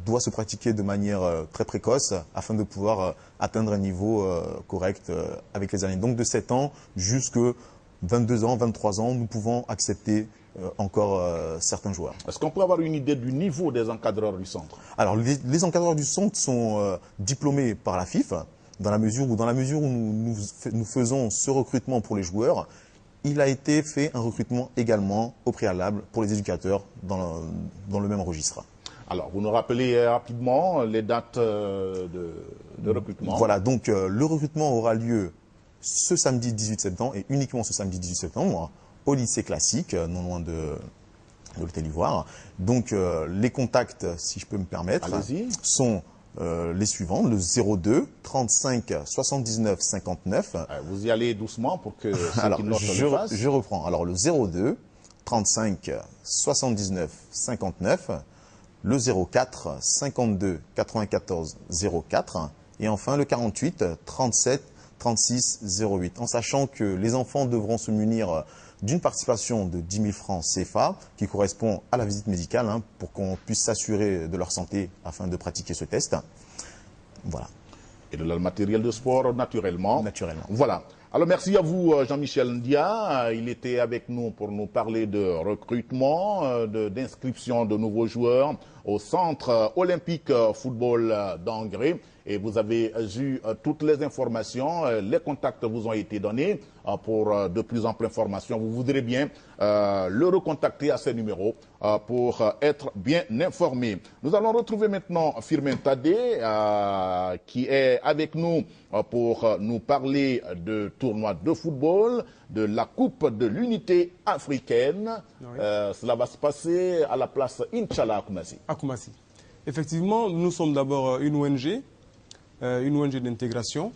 doit se pratiquer de manière très précoce afin de pouvoir atteindre un niveau correct avec les années. Donc de 7 ans jusqu'à 22 ans, 23 ans, nous pouvons accepter encore certains joueurs. Est-ce qu'on peut avoir une idée du niveau des encadreurs du centre? Alors les encadreurs du centre sont diplômés par la FIF. Dans la mesure où nous faisons ce recrutement pour les joueurs, il a été fait un recrutement également au préalable pour les éducateurs dans le même registre. Alors, vous nous rappelez rapidement les dates de recrutement? Voilà, donc le recrutement aura lieu ce samedi 18 septembre et uniquement ce samedi 18 septembre au lycée classique, non loin de l'Hôtel Ivoire. Donc les contacts, si je peux me permettre, sont... les suivants, le 02 35 79 59. Vous y allez doucement pour que ceux qui notent le fassent. Je reprends. Alors le 02 35 79 59, le 04 52 94 04 et enfin le 48 37 36 08. En sachant que les enfants devront se munir d'une participation de 10 000 francs CFA qui correspond à la visite médicale pour qu'on puisse s'assurer de leur santé afin de pratiquer ce test. Voilà. Et de le matériel de sport, naturellement. Naturellement. Voilà. Alors merci à vous Jean-Michel Ndia. Il était avec nous pour nous parler de recrutement, d'inscription de nouveaux joueurs au centre olympique football d'Angré. Et vous avez eu toutes les informations, les contacts vous ont été donnés pour de plus amples informations. Vous voudrez bien le recontacter à ces numéros pour être bien informé. Nous allons retrouver maintenant Firmin Tadé qui est avec nous pour nous parler de tournoi de football de la Coupe de l'Unité africaine. Oui. Cela va se passer à la place Inch'Allah à Koumassi. À Koumassi. Effectivement, nous sommes d'abord une ONG d'intégration.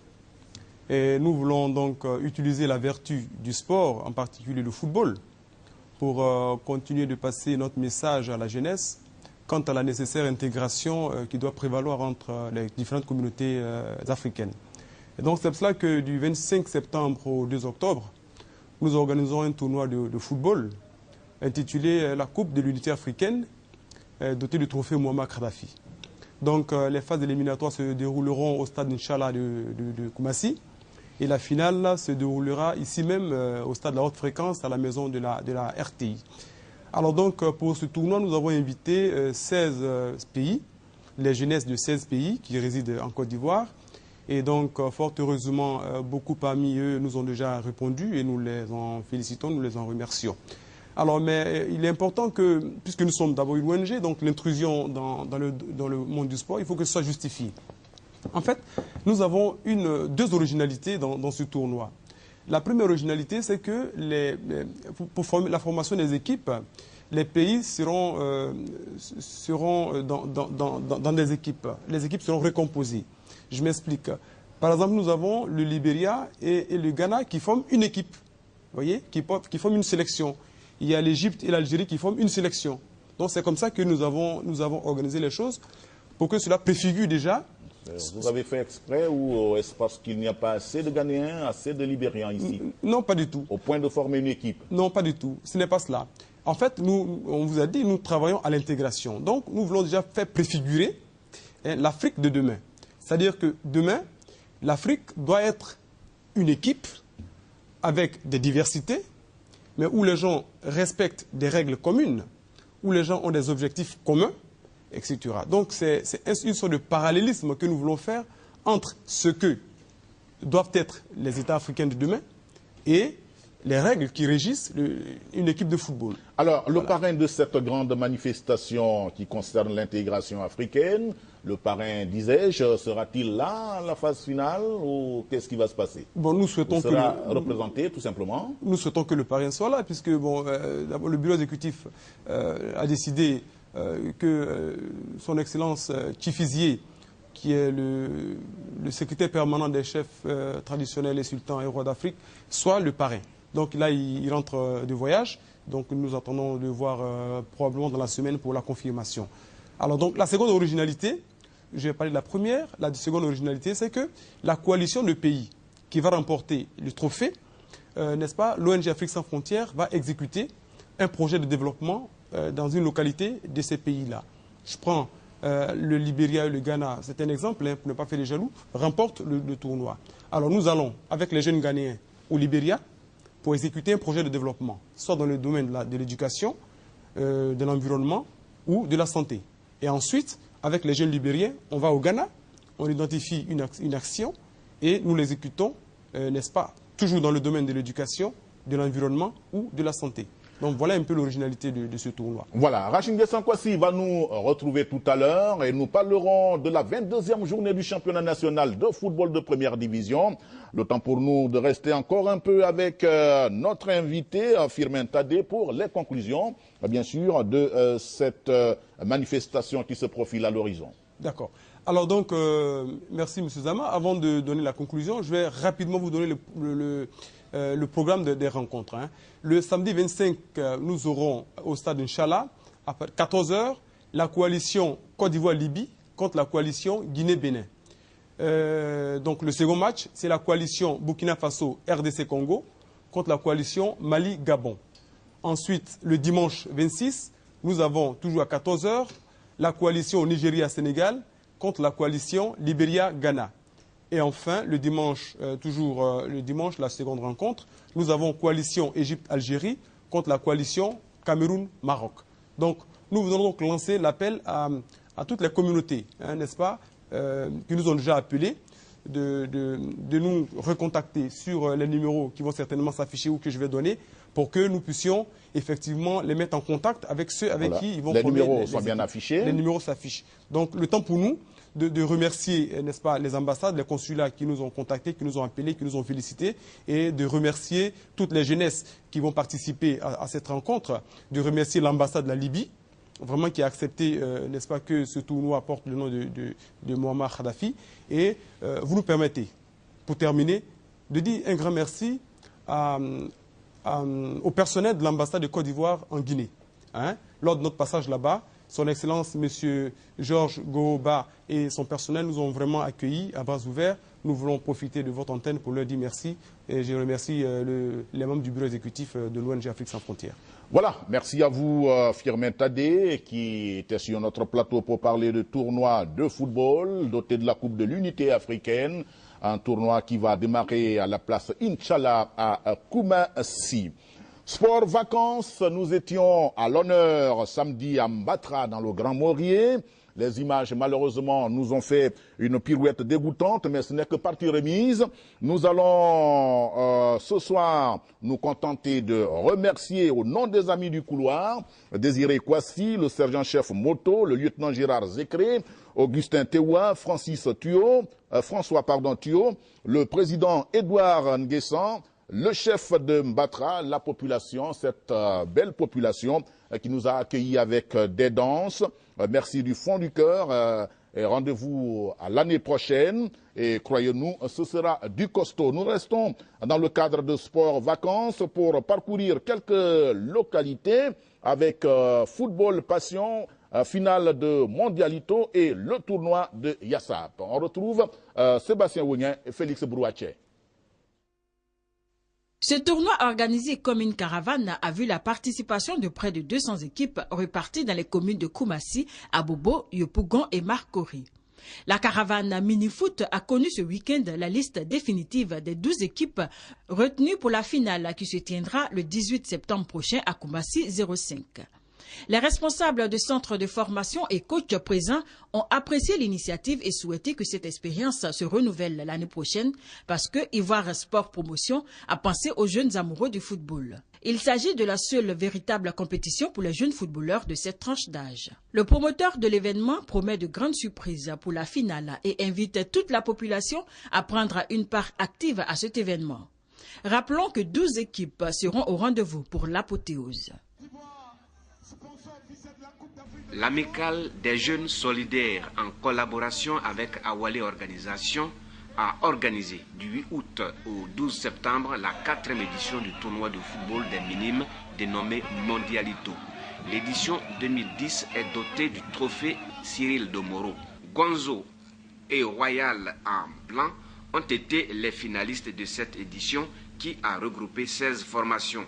Et nous voulons donc utiliser la vertu du sport, en particulier le football, pour continuer de passer notre message à la jeunesse quant à la nécessaire intégration qui doit prévaloir entre les différentes communautés africaines. Et donc c'est pour cela que du 25 septembre au 2 octobre, nous organisons un tournoi de football intitulé la Coupe de l'Unité africaine, doté du trophée Muammar Kadhafi. Donc les phases éliminatoires se dérouleront au stade Inch'Allah de Koumassi. Et la finale se déroulera ici même au stade de la haute fréquence à la maison de la RTI. Alors donc pour ce tournoi, nous avons invité 16 pays, les jeunesses de 16 pays qui résident en Côte d'Ivoire. Et donc fort heureusement, beaucoup parmi eux nous ont déjà répondu et nous les en félicitons, nous les en remercions. Alors mais il est important que, puisque nous sommes d'abord une ONG, donc l'intrusion dans le monde du sport, il faut que ce soit justifié. En fait, nous avons deux originalités dans ce tournoi. La première originalité, c'est que pour la formation des équipes, les pays seront dans des équipes. Les équipes seront recomposées. Je m'explique. Par exemple, nous avons le Libéria et le Ghana qui forment une équipe, vous voyez, qui forment une sélection. Il y a l'Égypte et l'Algérie qui forment une sélection. Donc c'est comme ça que nous avons organisé les choses pour que cela préfigure déjà. Vous avez fait exprès ou est-ce parce qu'il n'y a pas assez de Ghanéens, assez de Libériens ici? Non, pas du tout. Au point de former une équipe? Non, pas du tout. Ce n'est pas cela. En fait, on vous a dit, nous travaillons à l'intégration. Donc, nous voulons déjà faire préfigurer l'Afrique de demain. C'est-à-dire que demain, l'Afrique doit être une équipe avec des diversités, mais où les gens respectent des règles communes, où les gens ont des objectifs communs, etc. Donc c'est une sorte de parallélisme que nous voulons faire entre ce que doivent être les États africains de demain et les règles qui régissent une équipe de football. Alors, le parrain de cette grande manifestation qui concerne l'intégration africaine, le parrain, disais-je, sera-t-il là à la phase finale ou qu'est-ce qui va se passer? Bon, nous souhaitons Il sera représenté, tout simplement. Nous souhaitons que le parrain soit là, puisque bon, d'abord, le bureau exécutif a décidé que son Excellence Tifizier, qui est le secrétaire permanent des chefs traditionnels et sultans et rois d'Afrique, soit le parrain. Donc là, il rentre de voyage. Donc nous attendons de voir probablement dans la semaine pour la confirmation. Alors donc la seconde originalité, je vais parler de la première. La seconde originalité, c'est que la coalition de pays qui va remporter le trophée, n'est-ce pas, l'ONG Afrique sans frontières va exécuter un projet de développement dans une localité de ces pays-là. Je prends le Libéria et le Ghana, c'est un exemple, pour ne pas faire les jaloux, remportent le tournoi. Alors nous allons, avec les jeunes Ghanéens au Libéria, pour exécuter un projet de développement, soit dans le domaine de l'éducation, de l'environnement ou de la santé. Et ensuite, avec les jeunes libériens, on va au Ghana, on identifie une action et nous l'exécutons, n'est-ce pas, toujours dans le domaine de l'éducation, de l'environnement ou de la santé. Donc voilà un peu l'originalité de ce tournoi. Voilà, Racine Nguessan Kouassi va nous retrouver tout à l'heure et nous parlerons de la 22e journée du championnat national de football de première division. Le temps pour nous de rester encore un peu avec notre invité, Firmin Tadé, pour les conclusions, bien sûr, de cette manifestation qui se profile à l'horizon. D'accord. Alors donc, merci M. Zama. Avant de donner la conclusion, je vais rapidement vous donner le programme des rencontres. Le samedi 25, nous aurons au stade Inch'Allah, à 14 h, la coalition Côte d'Ivoire-Libye contre la coalition Guinée-Bénin. Donc le second match, c'est la coalition Burkina Faso-RDC Congo contre la coalition Mali-Gabon. Ensuite, le dimanche 26, nous avons toujours à 14 h, la coalition Nigeria-Sénégal contre la coalition Libéria-Ghana. Et enfin, le dimanche, la seconde rencontre, nous avons coalition Égypte-Algérie contre la coalition Cameroun-Maroc. Donc, nous venons donc lancer l'appel à toutes les communautés, n'est-ce pas, qui nous ont déjà appelés, de nous recontacter sur les numéros qui vont certainement s'afficher ou que je vais donner pour que nous puissions effectivement les mettre en contact avec ceux avec qui ils vont les former numéros sont bien affichés. Les numéros s'affichent. Donc le temps pour nous de remercier, n'est-ce pas, les ambassades, les consulats qui nous ont contactés, qui nous ont appelés, qui nous ont félicités, et de remercier toutes les jeunesses qui vont participer à cette rencontre, de remercier l'ambassade de la Libye, vraiment qui a accepté, n'est-ce pas, que ce tournoi porte le nom de Muammar Kadhafi. Et vous nous permettez, pour terminer, de dire un grand merci au personnel de l'ambassade de Côte d'Ivoire en Guinée. Hein? Lors de notre passage là-bas, Son Excellence, M. Georges Goba et son personnel nous ont vraiment accueillis à bras ouverts. Nous voulons profiter de votre antenne pour leur dire merci. Et je remercie les membres du bureau exécutif de l'ONG Afrique sans frontières. Voilà, merci à vous Firmin Tadé qui était sur notre plateau pour parler de tournoi de football doté de la Coupe de l'Unité africaine. Un tournoi qui va démarrer à la place Inch'Allah à Koumassi. Sport vacances, nous étions à l'honneur samedi à Mbatra dans le Grand Maurier. Les images malheureusement nous ont fait une pirouette dégoûtante, mais ce n'est que partie remise. Nous allons ce soir nous contenter de remercier au nom des amis du couloir Désiré Kouassi, le sergent-chef Moto, le lieutenant Gérard Zécré, Augustin Tewa, François Thuot, le président Édouard Nguessan, le chef de Mbatra, la population, cette belle population qui nous a accueillis avec des danses. Merci du fond du cœur et rendez-vous à l'année prochaine. Et croyez-nous, ce sera du costaud. Nous restons dans le cadre de sport vacances pour parcourir quelques localités avec football passion, finale de Mondialito et le tournoi de Yassap. On retrouve Sébastien Ougnen et Félix Brouache. Ce tournoi organisé comme une caravane a vu la participation de près de 200 équipes reparties dans les communes de Koumassi, Abobo, Yopougon et Marcory. La caravane mini-foot a connu ce week-end la liste définitive des 12 équipes retenues pour la finale qui se tiendra le 18 septembre prochain à Koumassi 05. Les responsables de centres de formation et coachs présents ont apprécié l'initiative et souhaité que cette expérience se renouvelle l'année prochaine parce que Ivoire Sport Promotion a pensé aux jeunes amoureux du football. Il s'agit de la seule véritable compétition pour les jeunes footballeurs de cette tranche d'âge. Le promoteur de l'événement promet de grandes surprises pour la finale et invite toute la population à prendre une part active à cet événement. Rappelons que 12 équipes seront au rendez-vous pour l'apothéose. L'amicale des jeunes solidaires en collaboration avec Awalé Organisation a organisé du 8 août au 12 septembre la 4e édition du tournoi de football des minimes dénommé Mondialito. L'édition 2010 est dotée du trophée Cyril Domoro. Gonzo et Royal en blanc ont été les finalistes de cette édition qui a regroupé 16 formations.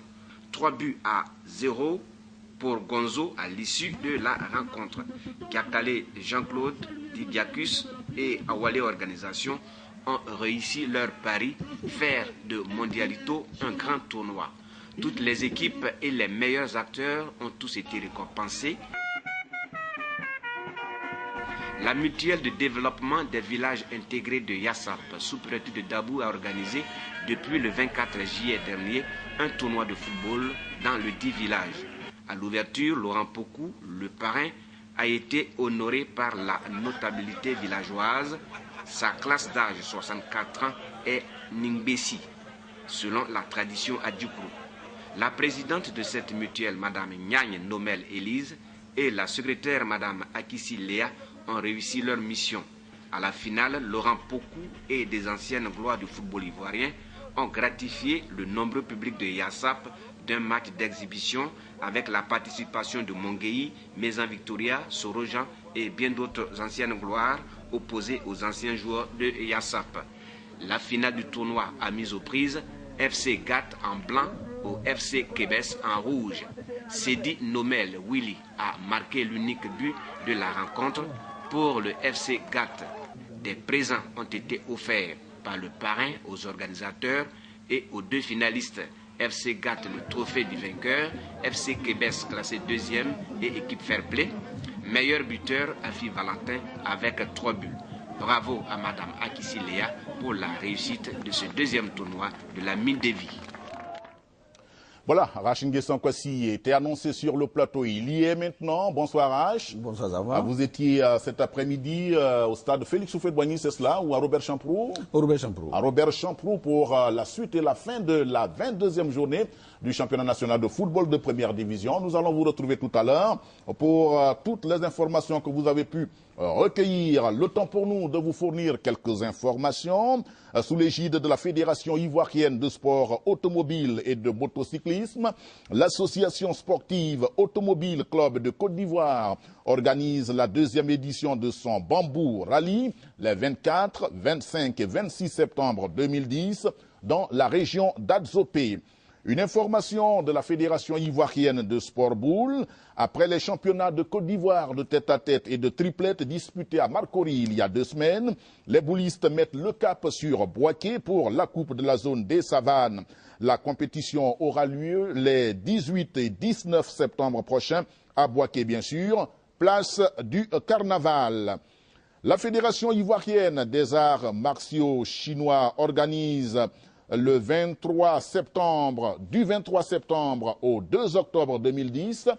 3-0 pour Gonzo à l'issue de la rencontre. Kiakale Jean-Claude, Didiacus et Awalé Organisation ont réussi leur pari, faire de Mondialito un grand tournoi. Toutes les équipes et les meilleurs acteurs ont tous été récompensés. La mutuelle de développement des villages intégrés de Yassap, sous préfecture de Dabou, a organisé depuis le 24 juillet dernier un tournoi de football dans le dit village. À l'ouverture, Laurent Pokou, le parrain, a été honoré par la notabilité villageoise. Sa classe d'âge, 64 ans, est Ningbesi, selon la tradition Adjoukrou. La présidente de cette mutuelle, Mme Nyagne Nomel Élise, et la secrétaire, Mme Akissi Léa, ont réussi leur mission. À la finale, Laurent Pokou et des anciennes gloires du football ivoirien ont gratifié le nombreux public de Yassap d'un match d'exhibition avec la participation de Mongueï, Maison Victoria, Sorojan et bien d'autres anciennes gloires opposées aux anciens joueurs de Yassap. La finale du tournoi a mis aux prises FC Gat en blanc au FC Kébès en rouge. Sedi Nomel Willy a marqué l'unique but de la rencontre pour le FC Gat. Des présents ont été offerts par le parrain aux organisateurs et aux deux finalistes. FC Gat le trophée du vainqueur, FC Kébès classé 2e et équipe Fair Play. Meilleur buteur, Afi Valentin avec 3 buts. Bravo à Mme Akissi Léa pour la réussite de ce deuxième tournoi de la mine de vie. Voilà, Rachingue Sankwasi était annoncé sur le plateau. Il y est maintenant. Bonsoir Rach. Bonsoir Zama. Vous étiez cet après-midi au stade Félix Houphouët-Boigny, c'est cela, ou à Robert Champrou? Au Robert Champrou. À Robert Champrou pour la suite et la fin de la 22e journée du championnat national de football de première division. Nous allons vous retrouver tout à l'heure pour toutes les informations que vous avez pu recueillir. Le temps pour nous de vous fournir quelques informations sous l'égide de la Fédération ivoirienne de sport automobile et de motocyclisme. L'association sportive Automobile Club de Côte d'Ivoire organise la 2e édition de son Bambou Rally les 24, 25 et 26 septembre 2010 dans la région d'Adzopé. Une information de la Fédération ivoirienne de sport boule. Après les championnats de Côte d'Ivoire de tête-à-tête et de triplette disputés à Marcory il y a 2 semaines, les boulistes mettent le cap sur Boaké pour la Coupe de la zone des Savanes. La compétition aura lieu les 18 et 19 septembre prochains à Boaké, bien sûr, place du Carnaval. La Fédération ivoirienne des arts martiaux chinois organise le 23 septembre, du 23 septembre au 2 octobre 2010,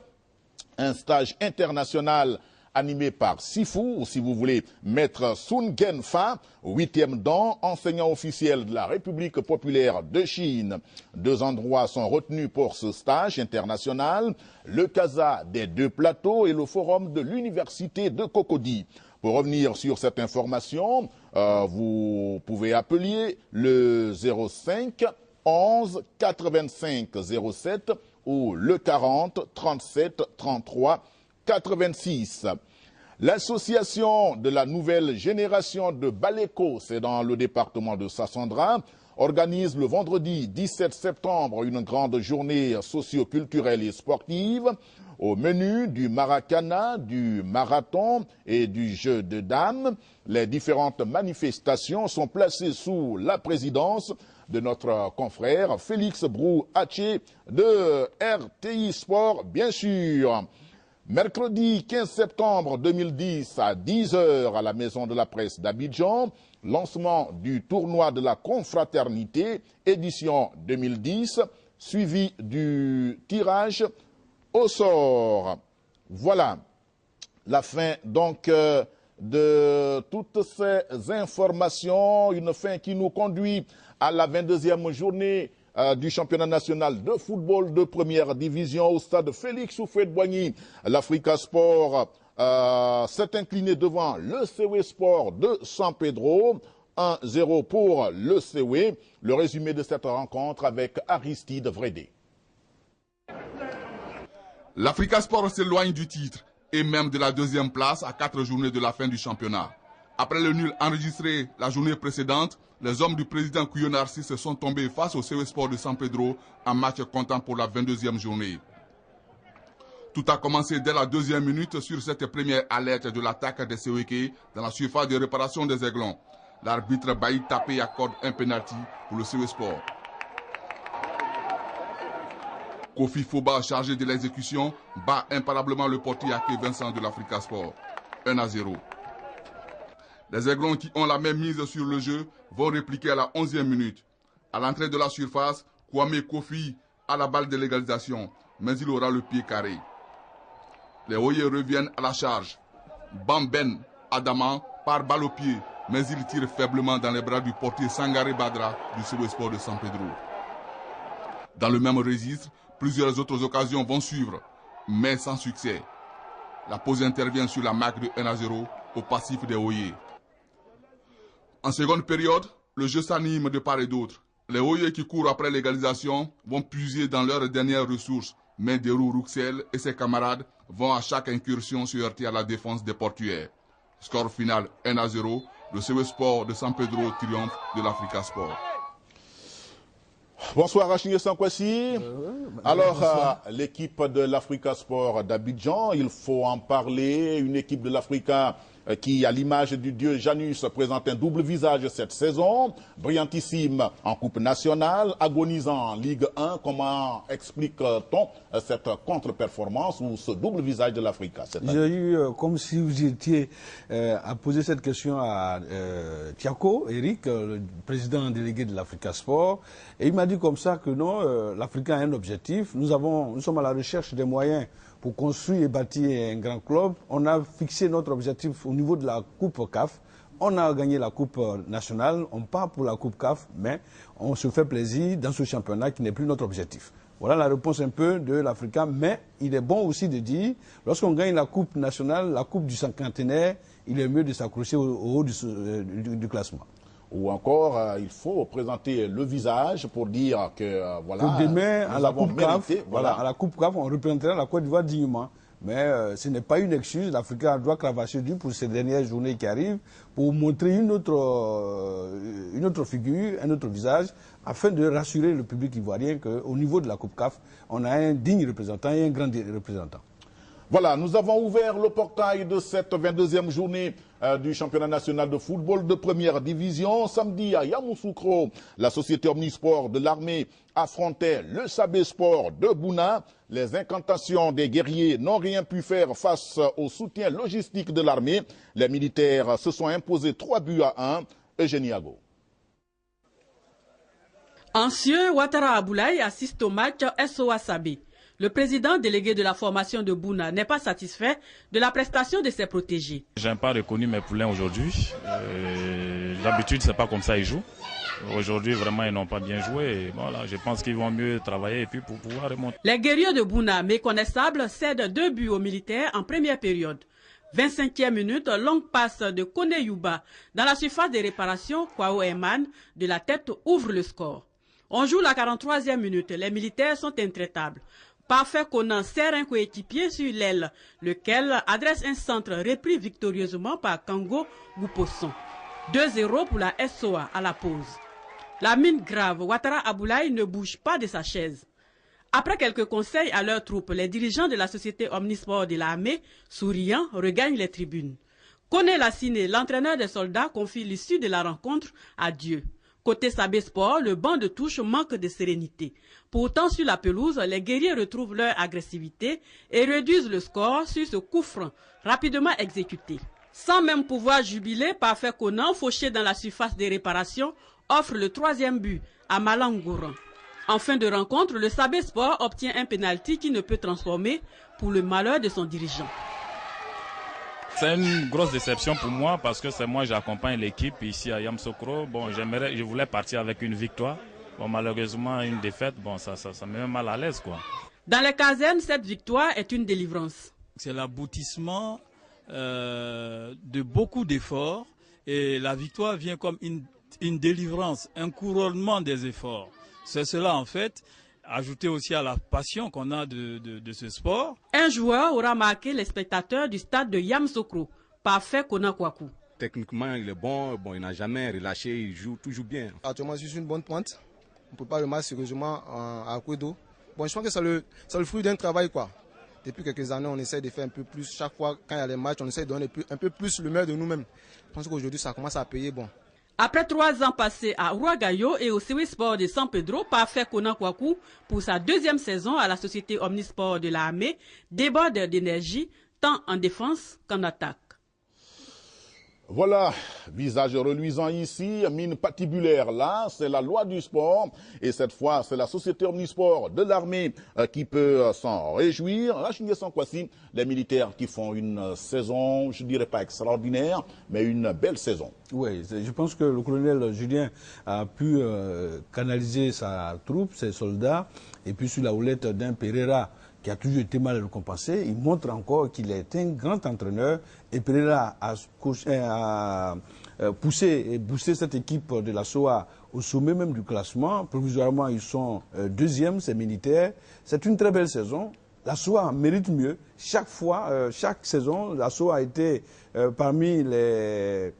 un stage international animé par Sifu, ou si vous voulez, maître Sun Genfa, 8e dan, enseignant officiel de la République populaire de Chine. 2 endroits sont retenus pour ce stage international, le Casa des 2 plateaux et le forum de l'université de Cocody. Pour revenir sur cette information, vous pouvez appeler le 05 11 85 07 ou le 40 37 33 86. L'association de la nouvelle génération de Baleko, c'est dans le département de Sassandra, organise le vendredi 17 septembre une grande journée socio-culturelle et sportive. Au menu du maracana, du marathon et du jeu de dames, les différentes manifestations sont placées sous la présidence de notre confrère Félix Brou Haché de RTI Sport, bien sûr. Mercredi 15 septembre 2010 à 10h à la Maison de la Presse d'Abidjan, lancement du tournoi de la confraternité, édition 2010, suivi du tirage au sort. Voilà la fin donc de toutes ces informations, une fin qui nous conduit à la 22e journée du championnat national de football de première division au stade Félix Houphouët-Boigny. L'Africa Sport s'est incliné devant le CW Sport de San Pedro. 1-0 pour le CW. Le résumé de cette rencontre avec Aristide Vredé. L'Africa Sport s'éloigne du titre et même de la 2e place à 4 journées de la fin du championnat. Après le nul enregistré la journée précédente, les hommes du président Kuyo Narcisse se sont tombés face au CW Sport de San Pedro en match comptant pour la 22e journée. Tout a commencé dès la 2e minute sur cette première alerte de l'attaque des CWK dans la surface de réparation des Aiglons. L'arbitre Baï Tapé accorde un penalty pour le CW Sport. Kofi Foba, chargé de l'exécution, bat imparablement le portier Ake Vincent de l'Africa Sport. 1-0. Les Aiglons qui ont la même mise sur le jeu vont répliquer à la 11e minute. À l'entrée de la surface, Kwame Kofi a la balle de l'égalisation, mais il aura le pied carré. Les Oye reviennent à la charge. Bamben Adama part balle au pied, mais il tire faiblement dans les bras du portier Sangaré Badra du CW Sport de San Pedro. Dans le même registre, plusieurs autres occasions vont suivre, mais sans succès. La pause intervient sur la marque de 1-0 au passif des Oye. En seconde période, le jeu s'anime de part et d'autre. Les Oye qui courent après l'égalisation vont puiser dans leurs dernières ressources, mais Derou Rouxel et ses camarades vont à chaque incursion se heurter à la défense des portuaires. Score final 1-0, le CW Sport de San Pedro triomphe de l'Africa Sport. Bonsoir Rachingue Sankwasi. Alors, l'équipe de l'Africa Sport d'Abidjan, il faut en parler. Une équipe de l'Africa qui, à l'image du dieu Janus, présente un double visage cette saison, brillantissime en Coupe nationale, agonisant en Ligue 1. Comment explique-t-on cette contre-performance ou ce double visage de l'Afrique? J'ai eu, comme si vous étiez à poser cette question à Thiako, Eric, le président délégué de l'Africa Sport, et il m'a dit comme ça que non, l'Afrique a un objectif. Nous sommes à la recherche des moyens pour construire et bâtir un grand club. On a fixé notre objectif au niveau de la Coupe CAF. On a gagné la Coupe nationale, on part pour la Coupe CAF, mais on se fait plaisir dans ce championnat qui n'est plus notre objectif. Voilà la réponse un peu de l'Africa, mais il est bon aussi de dire, lorsqu'on gagne la Coupe nationale, la Coupe du cinquantenaire, il est mieux de s'accrocher au haut du classement. Ou encore, il faut présenter le visage pour dire que, voilà, demain, à la Coupe CAF, voilà. À la Coupe CAF, on représentera la Côte d'Ivoire dignement. Mais ce n'est pas une excuse. L'Africain doit cravacher dur pour ces dernières journées qui arrivent, pour montrer une autre figure, un autre visage, afin de rassurer le public ivoirien qu'au niveau de la Coupe CAF, on a un digne représentant et un grand représentant. Voilà, nous avons ouvert le portail de cette 22e journée du championnat national de football de première division. Samedi à Yamoussoukro, la société Omnisport de l'armée affrontait le Sabé Sport de Bouna. Les incantations des guerriers n'ont rien pu faire face au soutien logistique de l'armée. Les militaires se sont imposés 3-1. Eugénie Ago. Ancien Ouattara Aboulaye assiste au match SOA Sabé. Le président délégué de la formation de Bouna n'est pas satisfait de la prestation de ses protégés. Je n'ai pas reconnu mes poulains aujourd'hui. D'habitude, ce n'est pas comme ça ils jouent. Aujourd'hui, vraiment, ils n'ont pas bien joué. Et voilà, je pense qu'ils vont mieux travailler et puis pour pouvoir remonter. Les guerriers de Bouna, méconnaissables, cèdent 2 buts aux militaires en première période. 25e minute, longue passe de Kone Yuba. Dans la surface des réparations, Kwao Eman, de la tête, ouvre le score. On joue la 43e minute. Les militaires sont intraitables. Parfait Conan serre un coéquipier sur l'aile, lequel adresse un centre repris victorieusement par Kango Gouposson. 2-0 pour la SOA à la pause. La mine grave, Ouattara Aboulaye ne bouge pas de sa chaise. Après quelques conseils à leurs troupes, les dirigeants de la société Omnisport de l'armée, souriants, regagnent les tribunes. Kone Lassine, l'entraîneur des soldats, confie l'issue de la rencontre à Dieu. Côté Sabé Sport, le banc de touche manque de sérénité. Pourtant, sur la pelouse, les guerriers retrouvent leur agressivité et réduisent le score sur ce coup franc, rapidement exécuté. Sans même pouvoir jubiler, Parfait Conan, fauché dans la surface des réparations, offre le 3e but à Malangouran. En fin de rencontre, le Sabé Sport obtient un pénalty qui ne peut transformer pour le malheur de son dirigeant. C'est une grosse déception pour moi parce que c'est moi j'accompagne l'équipe ici à Yamoussoukro. Bon, je voulais partir avec une victoire. Bon, malheureusement, une défaite, bon, ça me met mal à l'aise, quoi. Dans les casernes, cette victoire est une délivrance. C'est l'aboutissement de beaucoup d'efforts et la victoire vient comme une délivrance, un couronnement des efforts. C'est cela, en fait, ajouté aussi à la passion qu'on a de ce sport. Un joueur aura marqué les spectateurs du stade de Yamoussoukro, Parfait Konakwaku. Techniquement, il est bon, il n'a jamais relâché, il joue toujours bien. Actuellement, je suis une bonne pointe. On ne peut pas le mettre sérieusement à Kwedo. Bon, je pense que c'est le fruit d'un travail, quoi. Depuis quelques années, on essaie de faire un peu plus. Chaque fois, quand il y a les matchs, on essaie de donner un peu plus le meilleur de nous-mêmes. Je pense qu'aujourd'hui, ça commence à payer, bon. Après 3 ans passés à Ouagayo et au Sewe Sport de San Pedro, Parfait Konakwaku, pour sa 2e saison à la société Omnisport de l'armée, déborde d'énergie, tant en défense qu'en attaque. Voilà, visage reluisant ici, mine patibulaire là, c'est la loi du sport. Et cette fois, c'est la société Omnisport de l'armée qui peut s'en réjouir. Là, je ne sais pas si les militaires qui font une saison, je ne dirais pas extraordinaire, mais une belle saison. Oui, je pense que le colonel Julien a pu canaliser sa troupe, ses soldats, et puis sur la houlette d'un Pereira qui a toujours été mal récompensé, il montre encore qu'il est un grand entraîneur. Et Pereira a poussé et boosté cette équipe de la SOA au sommet même du classement. Provisoirement, ils sont 2e, c'est militaire. C'est une très belle saison. La SOA mérite mieux. Chaque fois, chaque saison, la SOA a été parmi les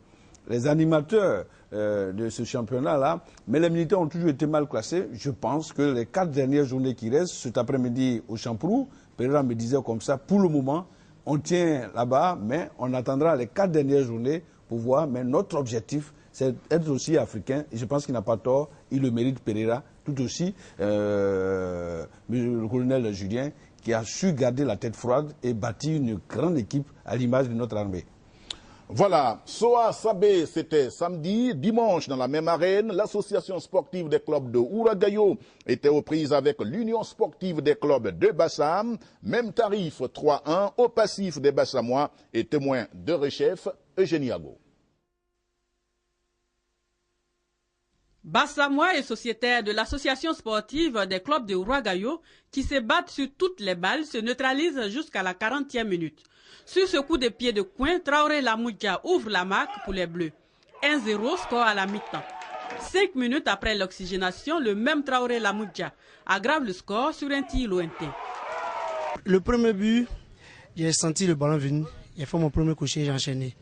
animateurs de ce championnat-là, mais les militaires ont toujours été mal classés. Je pense que les 4 dernières journées qui restent, cet après-midi au Champrou, Pereira me disait comme ça, pour le moment, on tient là-bas, mais on attendra les 4 dernières journées pour voir. Mais notre objectif, c'est d'être aussi africain. Et je pense qu'il n'a pas tort. Il le mérite, Pereira, tout aussi. Le colonel Julien, qui a su garder la tête froide et bâtir une grande équipe à l'image de notre armée. Voilà, Soa Sabé, c'était samedi. Dimanche, dans la même arène, l'association sportive des clubs de Ouragayo était aux prises avec l'union sportive des clubs de Bassam. Même tarif 3-1 au passif des Bassamois et témoin de Rechef, Eugénie Ago. Bassamois est sociétaire de l'association sportive des clubs de Ouragayo qui se battent sur toutes les balles, se neutralisent jusqu'à la 40e minute. Sur ce coup de pied de coin, Traoré Lamoudia ouvre la marque pour les Bleus. 1-0 score à la mi-temps. 5 minutes après l'oxygénation, le même Traoré Lamoudia aggrave le score sur un tir lointain. Le premier but, j'ai senti le ballon venir. J'ai fait mon premier coucher, j'ai enchaîné.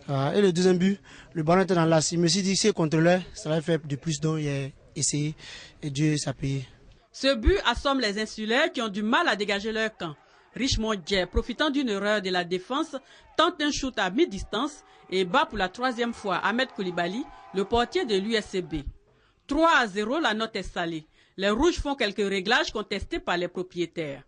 Et le deuxième but, le ballon était dans l'axe. Je me suis dit, c'est contrôleur, ça va faire de plus, donc j'ai essayé et Dieu s'est payé. Ce but assomme les insulaires qui ont du mal à dégager leur camp. Richmond Djer, profitant d'une erreur de la défense, tente un shoot à mi-distance et bat pour la 3e fois Ahmed Koulibaly, le portier de l'USCB. 3-0, la note est salée. Les Rouges font quelques réglages contestés par les propriétaires.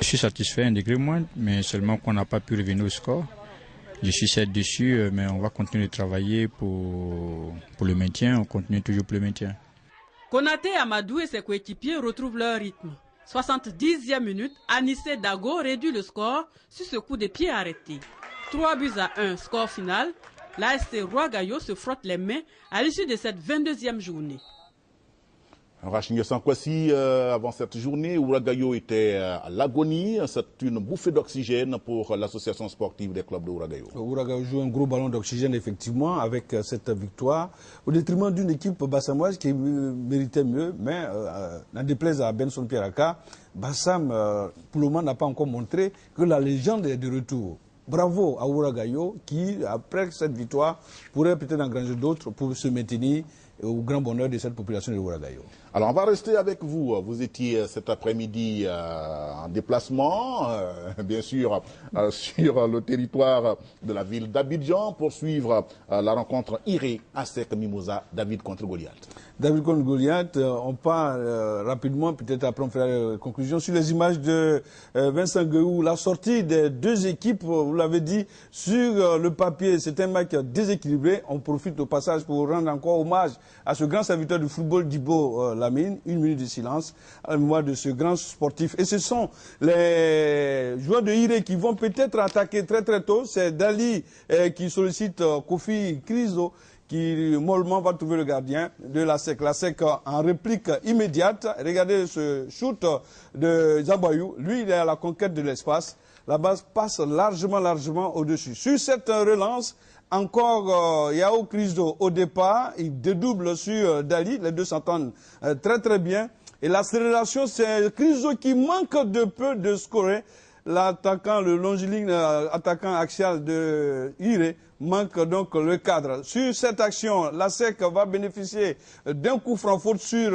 Je suis satisfait un degré moins, mais seulement qu'on n'a pas pu revenir au score. Je suis certes dessus, mais on va continuer de travailler pour le maintien. On continue toujours pour le maintien. Konaté Amadou et ses coéquipiers retrouvent leur rythme. 70e minute, Anissé Dago réduit le score sur ce coup de pied arrêté. 3-1, score final. L'ASC Ouragayo se frotte les mains à l'issue de cette 22e journée. Rachid Sankwasi, avant cette journée, Ouragayo était à l'agonie. C'est une bouffée d'oxygène pour l'association sportive des clubs de Ouragayo. Ouragayo joue un gros ballon d'oxygène, effectivement, avec cette victoire, au détriment d'une équipe bassamoise qui méritait mieux. Mais, n'en déplaise à Benson Pierraka, Bassam, pour le moment, n'a pas encore montré que la légende est de retour. Bravo à Ouragayo qui, après cette victoire, pourrait peut-être engranger d'autres pour se maintenir au grand bonheur de cette population de Ouragayo. Alors, on va rester avec vous. Vous étiez cet après-midi en déplacement, bien sûr, sur le territoire de la ville d'Abidjan pour suivre la rencontre Iré-Asec Mimosa, David contre Goliath. David contre Goliath, on part rapidement, peut-être après on fera la conclusion, sur les images de Vincent Guéhou. La sortie des deux équipes, vous l'avez dit, sur le papier, c'est un match déséquilibré. On profite au passage pour rendre encore hommage à ce grand serviteur du football d'Ibo Lamine. 1 minute de silence à la mémoire de ce grand sportif. Et ce sont les joueurs de Iré qui vont peut-être attaquer très très tôt. C'est Dali qui sollicite Kofi Krizo, qui mollement va trouver le gardien de la SEC. La SEC en réplique immédiate. Regardez ce shoot de Zabayou. Lui, il est à la conquête de l'espace. La base passe largement au-dessus. Sur cette relance, encore Yao Krizo au départ, il dédouble sur Dali. Les deux s'entendent très très bien. Et l'accélération, c'est Krizo qui manque de peu de scorer. L'attaquant, le longiligne attaquant axial de Iré manque donc le cadre. Sur cette action, la SEC va bénéficier d'un coup franc faute sur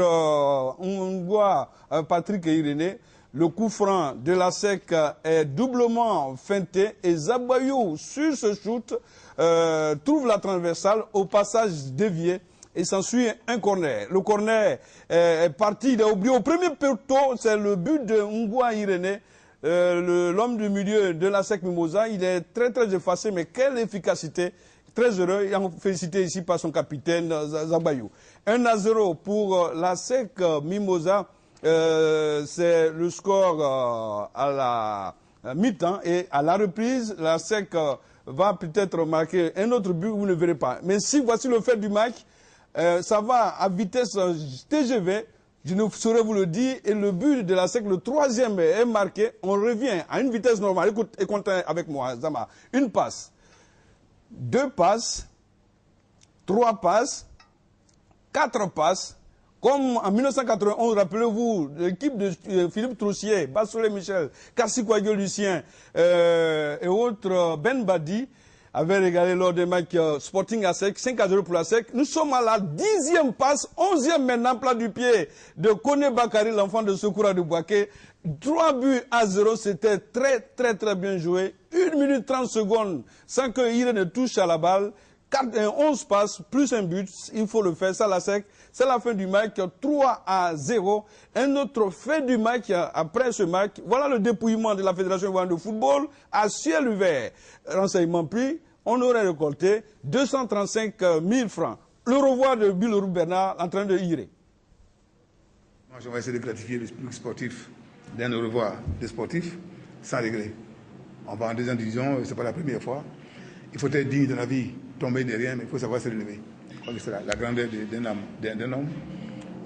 Patrick Irénée. Le coup franc de la SEC est doublement feinté et Zabayou, sur ce shoot, trouve la transversale au passage dévié et s'ensuit un corner. Le corner est parti, il est oublié au premier poteau, c'est le but de Ngwa Irénée. L'homme du milieu de la SEC Mimosa, il est très très effacé, mais quelle efficacité, très heureux, et félicité ici par son capitaine Zabayou. 1-0 pour la SEC Mimosa, c'est le score à la mi-temps, et à la reprise, la SEC va peut-être marquer un autre but, vous ne verrez pas. Mais si voici le fait du match, ça va à vitesse TGV, je ne saurais vous le dire, et le but de la SEC, le troisième est marqué, on revient à une vitesse normale. Écoute, et compte avec moi, Zama. Une passe, 2 passes, 3 passes, 4 passes. Comme en 1991, rappelez-vous, l'équipe de Philippe Troussier, Bassolé Michel, Kassi Kouadio Lucien et autres, Ben Badi, avait régalé lors des matchs Sporting à sec, 5-0 pour la sec. Nous sommes à la 10e passe, 11e maintenant, plat du pied de Kone Bakari, l'enfant de Secoura de Boaké. 3-0, c'était très bien joué. 1 minute 30 secondes sans que Iré ne touche à la balle. 11 passes, plus un but, il faut le faire, ça la sec. C'est la fin du match, 3-0. Un autre fait du match, après ce match, voilà le dépouillement de la Fédération ivoirienne de football à ciel ouvert. Renseignement pris, on aurait récolté 235 000 francs. Le revoir de Bilorou Bernard en train de Iré. Moi, je vais essayer de gratifier le public sportif d'un au revoir des sportifs sans regret. On va en deuxième division, ce n'est pas la première fois. Il faut être digne de la vie, tomber de rien, mais il faut savoir se relever. C'est la grandeur d'un homme.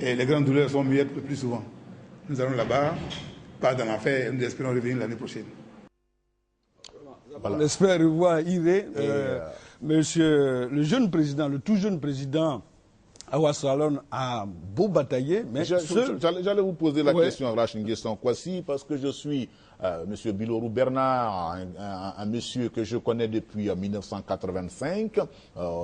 Et les grandes douleurs sont muettes le plus souvent. Nous allons là-bas, pas dans l'enfer, et nous espérons revenir l'année prochaine. Voilà. On espère revoir Iré. Monsieur le jeune président, le tout jeune président Awa Salon a beau batailler, mais j'allais vous poser la question à Rachin Nguessan Kwasi, parce que je suis Monsieur Bilorou Bernard, un monsieur que je connais depuis 1985,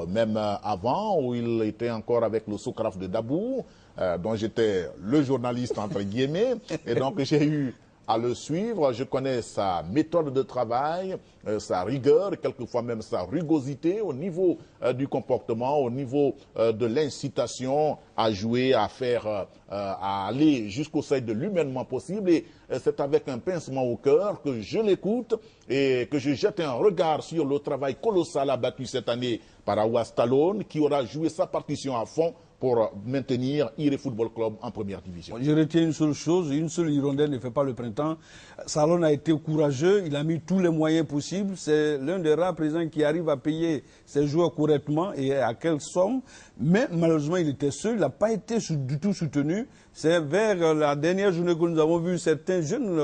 même avant, où il était encore avec le Socraf de Dabou, dont j'étais le journaliste entre guillemets, et donc j'ai eu à le suivre. Je connais sa méthode de travail, sa rigueur, quelquefois même sa rugosité au niveau du comportement, au niveau de l'incitation à jouer, à faire, à aller jusqu'au seuil de l'humainement possible. Et c'est avec un pincement au cœur que je l'écoute et que je jette un regard sur le travail colossal abattu cette année par Awa Salon, qui aura joué sa partition à fond pour maintenir Iré Football Club en première division. Je retiens une seule chose, une seule hirondelle ne fait pas le printemps. Salon a été courageux, il a mis tous les moyens possibles. C'est l'un des rares présidents qui arrive à payer ses joueurs correctement et à quelle somme. Mais malheureusement, il était seul, il n'a pas été du tout soutenu. C'est vers la dernière journée que nous avons vu certains jeunes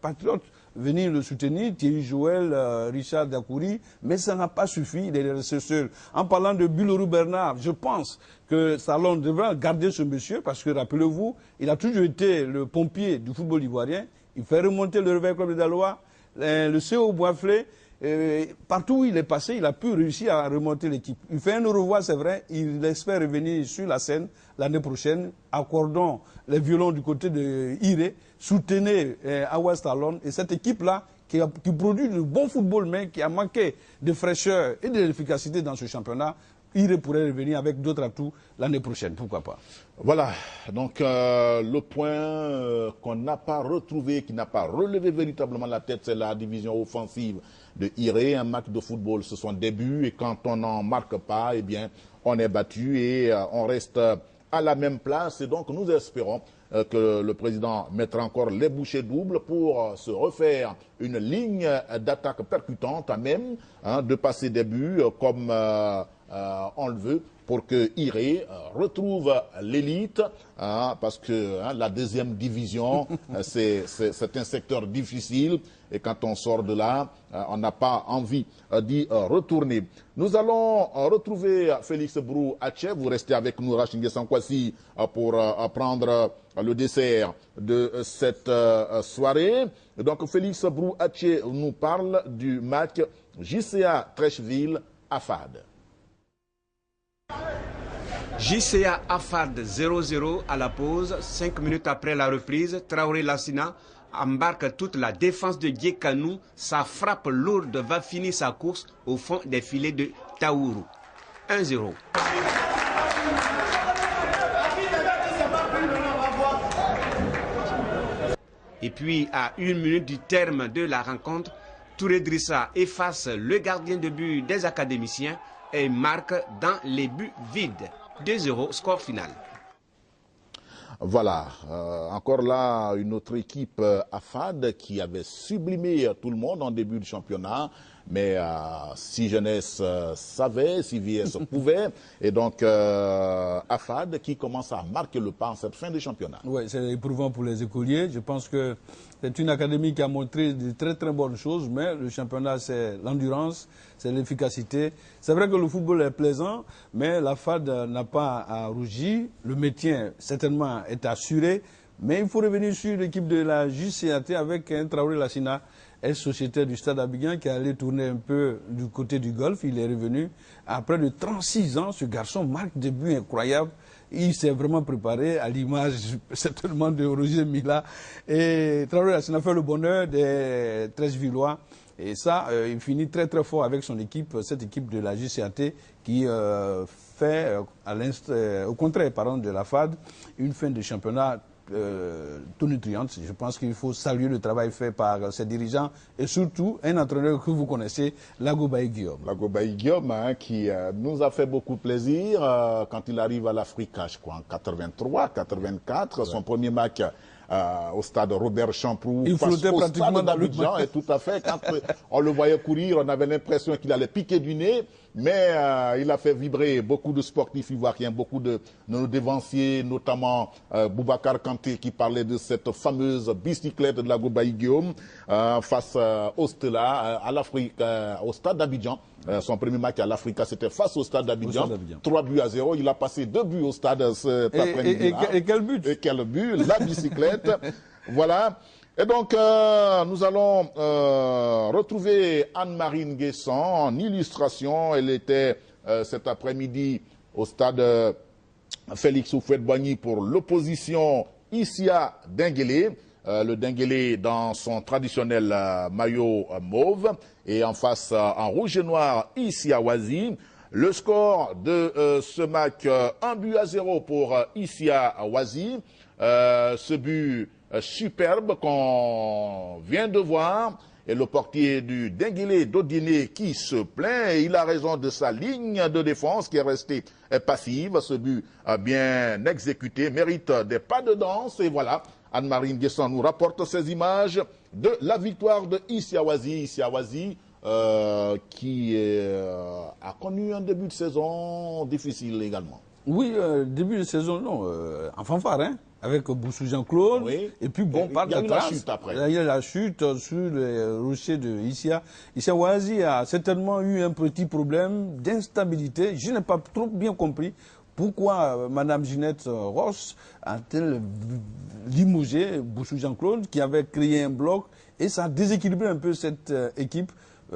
patriotes venir le soutenir, Thierry Joël, Richard Dakouri, mais ça n'a pas suffi, il est resté seul. En parlant de Bilorou Bernard, je pense que Salon devra garder ce monsieur, parce que rappelez-vous, il a toujours été le pompier du football ivoirien, il fait remonter le Réveil Club de Daloa, le CO Boisflé, partout où il est passé, il a pu réussir à remonter l'équipe. Il fait un au revoir, c'est vrai, il espère revenir sur la scène l'année prochaine, accordant les violons du côté de Iré, soutenez Awa Salon et cette équipe-là qui produit du bon football, mais qui a manqué de fraîcheur et de l'efficacité dans ce championnat. Iré pourrait revenir avec d'autres atouts l'année prochaine, pourquoi pas. Voilà, donc le point qu'on n'a pas retrouvé, qui n'a pas relevé véritablement la tête, c'est la division offensive de Iré. Un match de football, ce sont des buts, et quand on n'en marque pas, eh bien, on est battu et on reste à la même place. Et donc, nous espérons que le président mettra encore les bouchées doubles pour se refaire une ligne d'attaque percutante, à même de passer des buts comme on le veut, pour que Iré retrouve l'élite, parce que la deuxième division, c'est un secteur difficile, et quand on sort de là, on n'a pas envie d'y retourner. Nous allons retrouver Félix Brou Hatché. Vous restez avec nous, Rachin Nguessan Kwasi, pour prendre le dessert de cette soirée. Donc Félix Brou Hatché nous parle du match JCA Trècheville-AFAD. JCA AFAD 0-0 à la pause. 5 minutes après la reprise, Traoré Lassina embarque toute la défense de Diekanou. Sa frappe lourde va finir sa course au fond des filets de Taourou. 1-0. Et puis, à 1 minute du terme de la rencontre, Touré Drissa efface le gardien de but des académiciens et marque dans les buts vides. 2-0, score final. Voilà, encore là, une autre équipe AFAD qui avait sublimé tout le monde en début de championnat. Mais si jeunesse savait, si vieillesse pouvait, et donc AFAD qui commence à marquer le pas en cette fin de championnat. Oui, c'est éprouvant pour les écoliers. Je pense que c'est une académie qui a montré de très très bonnes choses, mais le championnat, c'est l'endurance, c'est l'efficacité. C'est vrai que le football est plaisant, mais l'AFAD n'a pas à rougir. Le maintien, certainement, est assuré. Mais il faut revenir sur l'équipe de la JCAT avec un Traoré Lassina, ex-sociétaire du Stade Abidjan qui allait tourner un peu du côté du golf. Il est revenu après de 36 ans. Ce garçon marque des buts incroyables. Il s'est vraiment préparé à l'image certainement de Roger Mila. Et Traoré Lassina fait le bonheur des 13 Villois. Et ça, il finit très très fort avec son équipe, cette équipe de la JCAT qui fait, au contraire de la FAD, une fin de championnat tonitruante. Je pense qu'il faut saluer le travail fait par ses dirigeants et surtout un entraîneur que vous connaissez, Lago Bailly Guillaume. Lago Bailly Guillaume, qui nous a fait beaucoup plaisir quand il arrive à l'Africa, je crois, en 83, 84, son premier match au stade Robert Champrou. Il flottait pratiquement dans le et tout à fait. Quand on le voyait courir, on avait l'impression qu'il allait piquer du nez. Mais il a fait vibrer beaucoup de sportifs ivoiriens, beaucoup de nos dévanciers, notamment Boubacar Kanté qui parlait de cette fameuse bicyclette de Lago Bailly Guillaume face au Stella, à l'Afrique, au stade d'Abidjan. Son premier match à l'Africa, c'était face au stade d'Abidjan. 3-0. Il a passé 2 buts au stade cet après-midi. Et quel but? Et quel but? La bicyclette. Voilà. Et donc, nous allons retrouver Anne-Marie Nguessan en illustration. Elle était cet après-midi au stade Félix Houphouët-Boigny pour l'opposition Isia Denguélé. Le Denguélé dans son traditionnel maillot mauve. Et en face, en rouge et noir, Isia Wazi. Le score de ce match, 1-0 pour Isia Wazi. Ce but superbe qu'on vient de voir, et le portier du Denguélé Dodiné qui se plaint, et il a raison de sa ligne de défense qui est restée passive. Ce but bien exécuté mérite des pas de danse, et voilà, Anne-Marie Nguessan nous rapporte ces images de la victoire de Isia Wazi. Isia Wazi qui a connu un début de saison difficile également. Oui, début de saison, non, en fanfare, hein, avec Boussou Jean-Claude. Oui. Et puis, bon, par la trace. chute après. Il y a la chute sur les rochers de Isia. Isia Wazi a certainement eu un petit problème d'instabilité. Je n'ai pas trop bien compris pourquoi Mme Ginette Ross a-t-elle limogé Boussou Jean-Claude, qui avait créé un bloc, et ça a déséquilibré un peu cette équipe.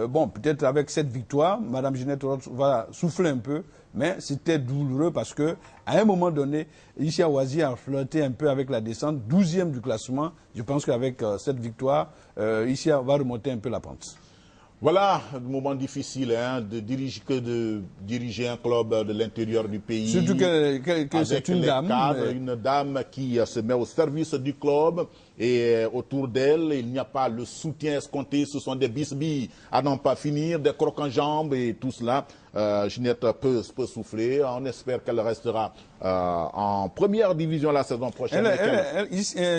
Bon, peut-être avec cette victoire, Mme Ginette Ross va souffler un peu, mais c'était douloureux parce que, à un moment donné, Isia Wazi a flirté un peu avec la descente, 12e du classement. Je pense qu'avec cette victoire, Isia va remonter un peu la pente. Voilà, un moment difficile de diriger un club de l'intérieur du pays. Surtout que c'est une dame. Une dame qui se met au service du club et autour d'elle, il n'y a pas le soutien escompté. Ce sont des bisbilles à n'en pas finir, des crocs en jambes et tout cela. Ginette peut souffler. On espère qu'elle restera en première division la saison prochaine.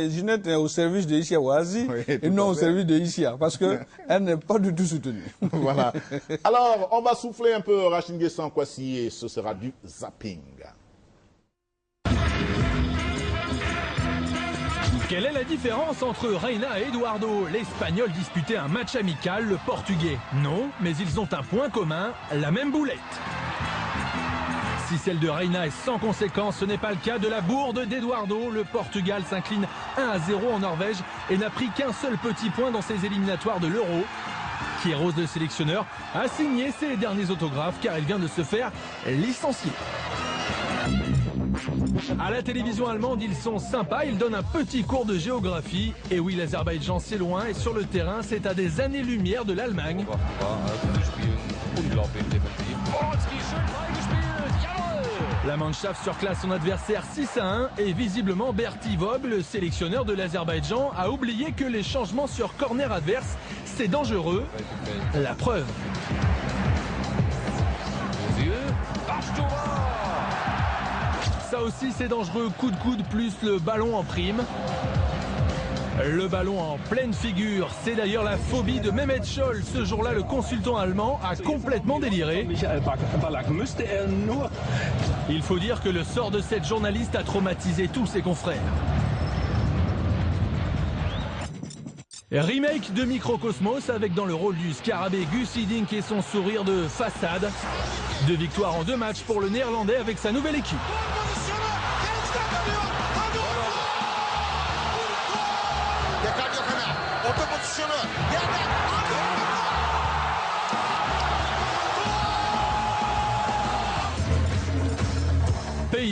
Ginette est au service de Isia Wazi et non au service de Isia parce qu'elle n'est pas du tout soutenue. Voilà. Alors, on va souffler un peu Rachid Nguessan Kwasi et ce sera du zapping. Quelle est la différence entre Reina et Eduardo? L'Espagnol disputait un match amical, le Portugais non, mais ils ont un point commun, la même boulette. Si celle de Reina est sans conséquence, ce n'est pas le cas de la bourde d'Eduardo. Le Portugal s'incline 1-0 en Norvège et n'a pris qu'un seul petit point dans ses éliminatoires de l'Euro. Queiroz, le sélectionneur, a signé ses derniers autographes car il vient de se faire licencier. À la télévision allemande, ils sont sympas, ils donnent un petit cours de géographie. Et oui, l'Azerbaïdjan c'est loin et sur le terrain, c'est à des années-lumière de l'Allemagne. La Mannschaft surclasse son adversaire 6-1 et visiblement Berti Vob, le sélectionneur de l'Azerbaïdjan, a oublié que les changements sur corner adverse, c'est dangereux. La preuve. Ça aussi c'est dangereux, coup de coude plus le ballon en prime. Le ballon en pleine figure, c'est d'ailleurs la phobie de Mehmet Scholl. Ce jour-là, le consultant allemand a complètement déliré. Il faut dire que le sort de cette journaliste a traumatisé tous ses confrères. Remake de Microcosmos avec dans le rôle du scarabée Gus Hiddink et son sourire de façade. 2 victoires en 2 matchs pour le néerlandais avec sa nouvelle équipe.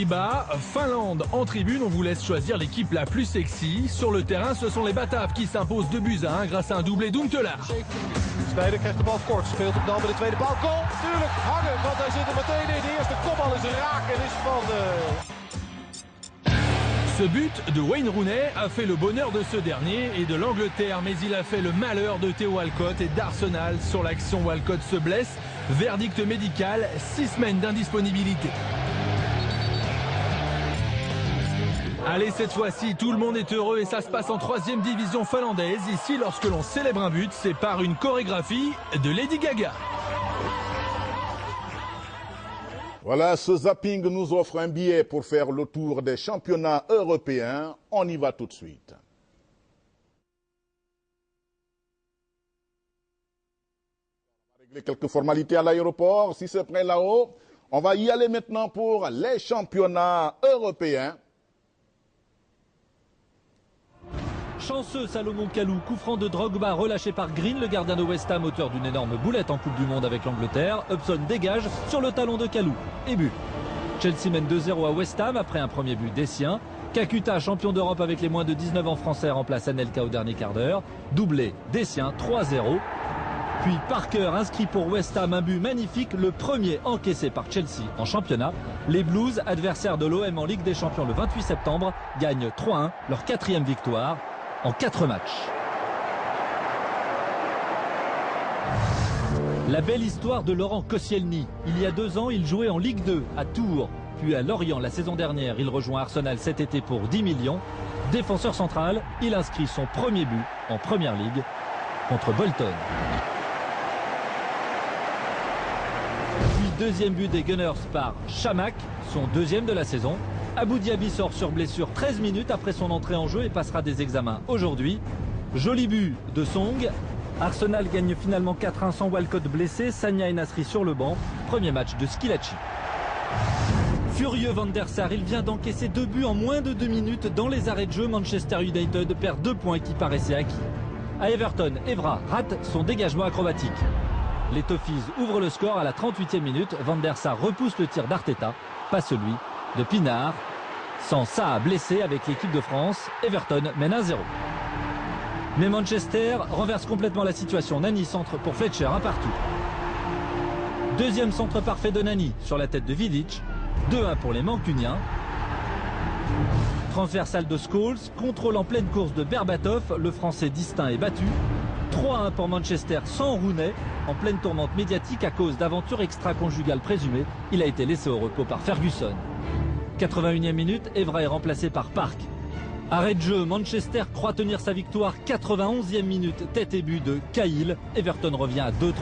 Pays-Bas, Finlande en tribune, on vous laisse choisir l'équipe la plus sexy. Sur le terrain, ce sont les Bataves qui s'imposent 2-1 grâce à un doublé d'Huntelaar. Sneijder krijgt de bal kort, speelt hem dan bij de tweede bal. Goal, tuurlijk, hangen, want hij zit er meteen in. De eerste kopbal is raak en is van... Ce but de Wayne Rooney a fait le bonheur de ce dernier et de l'Angleterre, mais il a fait le malheur de Theo Walcott et d'Arsenal. Sur l'action, Walcott se blesse. Verdict médical, 6 semaines d'indisponibilité. Allez, cette fois-ci, tout le monde est heureux et ça se passe en 3e division finlandaise. Ici, lorsque l'on célèbre un but, c'est par une chorégraphie de Lady Gaga. Voilà, ce zapping nous offre un billet pour faire le tour des championnats européens. On y va tout de suite. On va régler quelques formalités à l'aéroport. Si c'est prêt là-haut, on va y aller maintenant pour les championnats européens. Chanceux Salomon Kalou, coup franc de Drogba relâché par Green, le gardien de West Ham, auteur d'une énorme boulette en Coupe du Monde avec l'Angleterre. Hudson dégage sur le talon de Kalou et but. Chelsea mène 2-0 à West Ham après un premier but des siens. Kakuta, champion d'Europe avec les moins de 19 ans français, remplace Anelka au dernier quart d'heure. Doublé des siens, 3-0. Puis Parker inscrit pour West Ham un but magnifique, le premier encaissé par Chelsea en championnat. Les Blues, adversaires de l'OM en Ligue des Champions le 28 septembre, gagnent 3-1, leur 4e victoire en 4 matchs. La belle histoire de Laurent Koscielny. Il y a 2 ans, il jouait en Ligue 2 à Tours, puis à Lorient la saison dernière. Il rejoint Arsenal cet été pour 10 millions. Défenseur central, il inscrit son premier but en Première Ligue contre Bolton. Puis 2e but des Gunners par Chamakh, son 2e de la saison. Abou Diaby sort sur blessure 13 minutes après son entrée en jeu et passera des examens aujourd'hui. Joli but de Song. Arsenal gagne finalement 4-1 sans Walcott blessé. Sagna et Nasri sur le banc. Premier match de Squillaci. Furieux Van der Sar, il vient d'encaisser 2 buts en moins de 2 minutes dans les arrêts de jeu. Manchester United perd 2 points qui paraissaient acquis. À Everton, Evra rate son dégagement acrobatique. Les Toffees ouvrent le score à la 38e minute. Van der Sar repousse le tir d'Arteta, pas celui de Pinard. Sans ça blessé avec l'équipe de France, Everton mène 1-0. Mais Manchester renverse complètement la situation. Nani centre pour Fletcher, un partout. 2e centre parfait de Nani sur la tête de Vidic. 2-1 pour les Mancuniens. Transversal de Scholes, contrôle en pleine course de Berbatov. Le Français distinct est battu. 3-1 pour Manchester sans Rooney. En pleine tourmente médiatique à cause d'aventures extra-conjugales présumées. Il a été laissé au repos par Ferguson. 81e minute, Evra est remplacé par Park. Arrêt de jeu, Manchester croit tenir sa victoire. 91e minute, tête et but de Cahill. Everton revient à 2-3.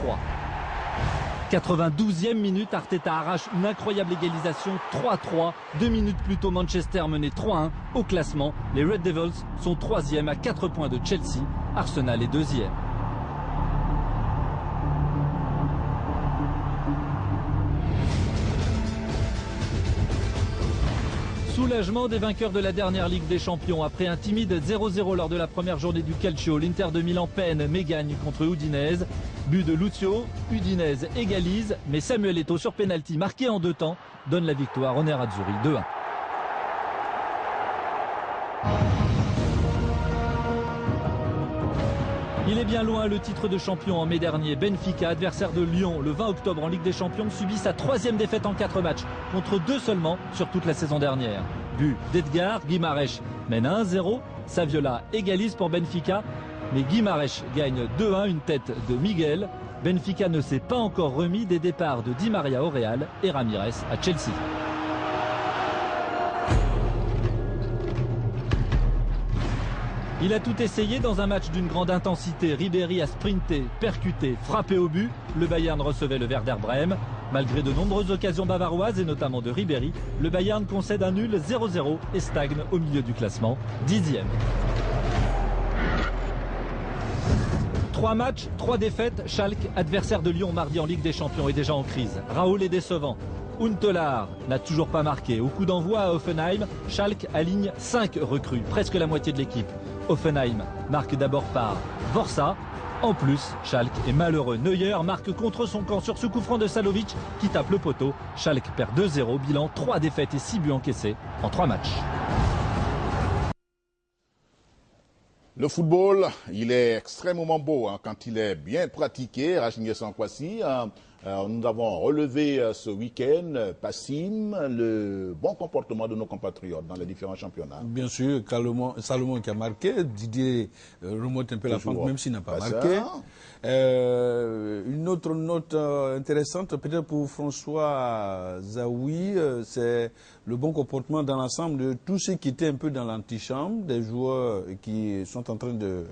92e minute, Arteta arrache une incroyable égalisation, 3-3. 2 minutes plus tôt, Manchester menait 3-1. Au classement, les Red Devils sont 3e à 4 points de Chelsea. Arsenal est 2e. Soulagement des vainqueurs de la dernière Ligue des Champions. Après un timide 0-0 lors de la première journée du Calcio, l'Inter de Milan peine mais gagne contre Udinese. But de Lucio, Udinese égalise, mais Samuel Eto'o sur pénalty marqué en 2 temps donne la victoire au Nerazzurri 2-1. Il est bien loin le titre de champion en mai dernier. Benfica, adversaire de Lyon le 20 octobre en Ligue des Champions, subit sa 3e défaite en 4 matchs, contre 2 seulement sur toute la saison dernière. But d'Edgar, Guimarães mène 1-0, Saviola égalise pour Benfica, mais Guimarães gagne 2-1, une tête de Miguel. Benfica ne s'est pas encore remis des départs de Di Maria au Real et Ramirez à Chelsea. Il a tout essayé dans un match d'une grande intensité. Ribéry a sprinté, percuté, frappé au but. Le Bayern recevait le Werder Brême. Malgré de nombreuses occasions bavaroises et notamment de Ribéry, le Bayern concède un nul 0-0 et stagne au milieu du classement, 10e. 3 matchs, 3 défaites. Schalke, adversaire de Lyon mardi en Ligue des Champions, est déjà en crise. Raoul est décevant. Huntelaar n'a toujours pas marqué. Au coup d'envoi à Hoffenheim, Schalke aligne 5 recrues, presque la moitié de l'équipe. Hoffenheim marque d'abord par Vorsa, En plus, Schalke est malheureux. Neuer marque contre son camp sur ce coup franc de Salovic qui tape le poteau. Schalke perd 2-0, bilan 3 défaites et 6 buts encaissés en 3 matchs. Le football, il est extrêmement beau quand il est bien pratiqué. Rachid Sankwasi, nous avons relevé ce week-end, Passim, le bon comportement de nos compatriotes dans les différents championnats. Bien sûr, Salomon qui a marqué, Didier remonte un peu la pente même s'il n'a pas marqué. Une autre note intéressante, peut-être pour François Zaoui, c'est le bon comportement dans l'ensemble de tous ceux qui étaient un peu dans l'antichambre, des joueurs qui sont en train de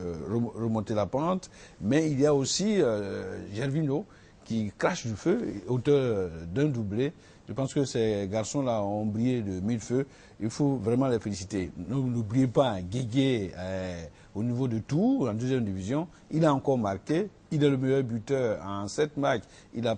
remonter la pente, mais il y a aussi Gervinho qui crache du feu, auteur d'un doublé. Je pense que ces garçons-là ont brillé de mille feux. Il faut vraiment les féliciter. N'oubliez pas Guégué au niveau de Tours, en deuxième division. Il a encore marqué. Il est le meilleur buteur en 7 matchs. Il a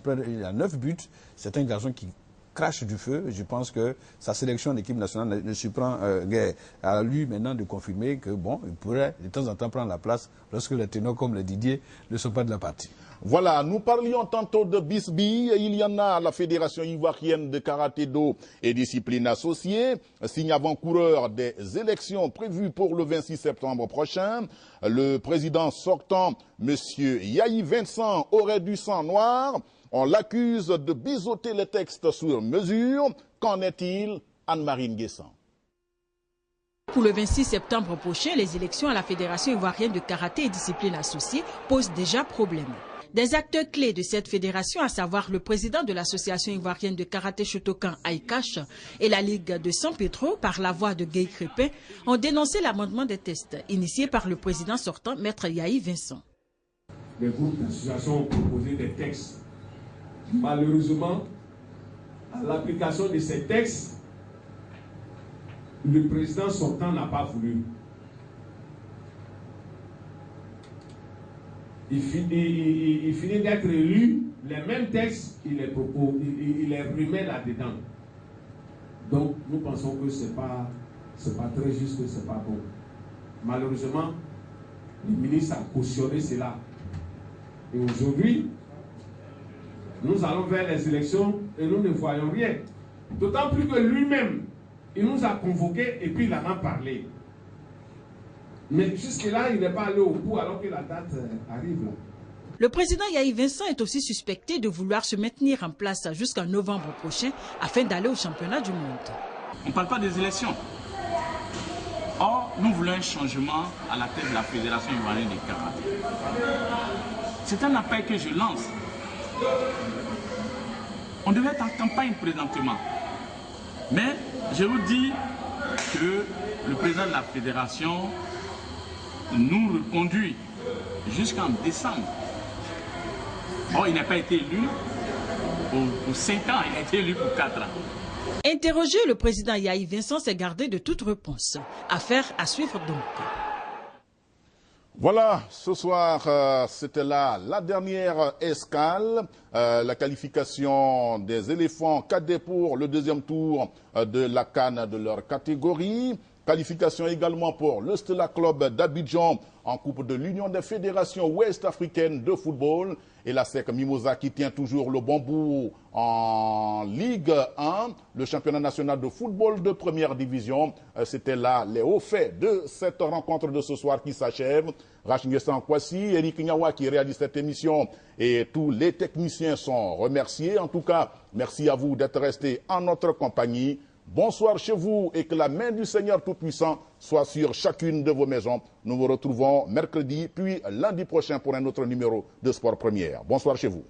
9 buts. C'est un garçon qui crache du feu. Je pense que sa sélection d'équipe nationale ne surprend guère. À lui maintenant de confirmer que bon, il pourrait de temps en temps prendre la place lorsque les ténors comme le Didier ne sont pas de la partie. Voilà, nous parlions tantôt de Bisbee. Il y en a à la Fédération ivoirienne de karaté-do et discipline associée, signe avant-coureur des élections prévues pour le 26 septembre prochain. Le président sortant, M. Yahi Vincent, aurait du sang noir. On l'accuse de biseauter les textes sur mesure. Qu'en est-il, Anne-Marie Nguessan? Pour le 26 septembre prochain, les élections à la Fédération ivoirienne de karaté et discipline associée posent déjà problème. Des acteurs clés de cette fédération, à savoir le président de l'association ivoirienne de karaté Shotokan Aïkash et la Ligue de San Pedro, par la voix de Guy Crépin, ont dénoncé l'amendement des tests initié par le président sortant, Maître Yahi Vincent. Les groupes d'associations ont proposé des textes. Malheureusement, à l'application de ces textes, le président sortant n'a pas voulu. Il finit d'être élu, les mêmes textes, il les remet là-dedans. Donc, nous pensons que ce n'est pas très juste, ce n'est pas bon. Malheureusement, le ministre a cautionné cela. Et aujourd'hui, nous allons vers les élections et nous ne voyons rien. D'autant plus que lui-même, il nous a convoqués et puis il en a parlé. Mais jusque-là, il n'est pas allé au bout alors que la date arrive là. Le président Yahi Vincent est aussi suspecté de vouloir se maintenir en place jusqu'en novembre prochain afin d'aller au championnat du monde. On ne parle pas des élections. Or, nous voulons un changement à la tête de la Fédération ivoirienne de karaté. C'est un appel que je lance. On devait être en campagne présentement. Mais je vous dis que le président de la Fédération nous reconduit jusqu'en décembre. Or, il n'a pas été élu pour 5 ans, il a été élu pour 4 ans. Interrogé, le président Yahi Vincent s'est gardé de toute réponse. Affaire à suivre donc. Voilà, ce soir, c'était là la dernière escale, la qualification des éléphants cadets pour le deuxième tour de la CAN de leur catégorie. Qualification également pour le Stella Club d'Abidjan en Coupe de l'Union des fédérations ouest-africaines de football. Et la SEC Mimosa qui tient toujours le bon bout en Ligue 1, le championnat national de football de première division. C'était là les hauts faits de cette rencontre de ce soir qui s'achève. Rachid Sankwasi, Eric Nyawa qui réalise cette émission et tous les techniciens sont remerciés. En tout cas, merci à vous d'être restés en notre compagnie. Bonsoir chez vous et que la main du Seigneur Tout-Puissant soit sur chacune de vos maisons. Nous vous retrouvons mercredi puis lundi prochain pour un autre numéro de Sport Première. Bonsoir chez vous.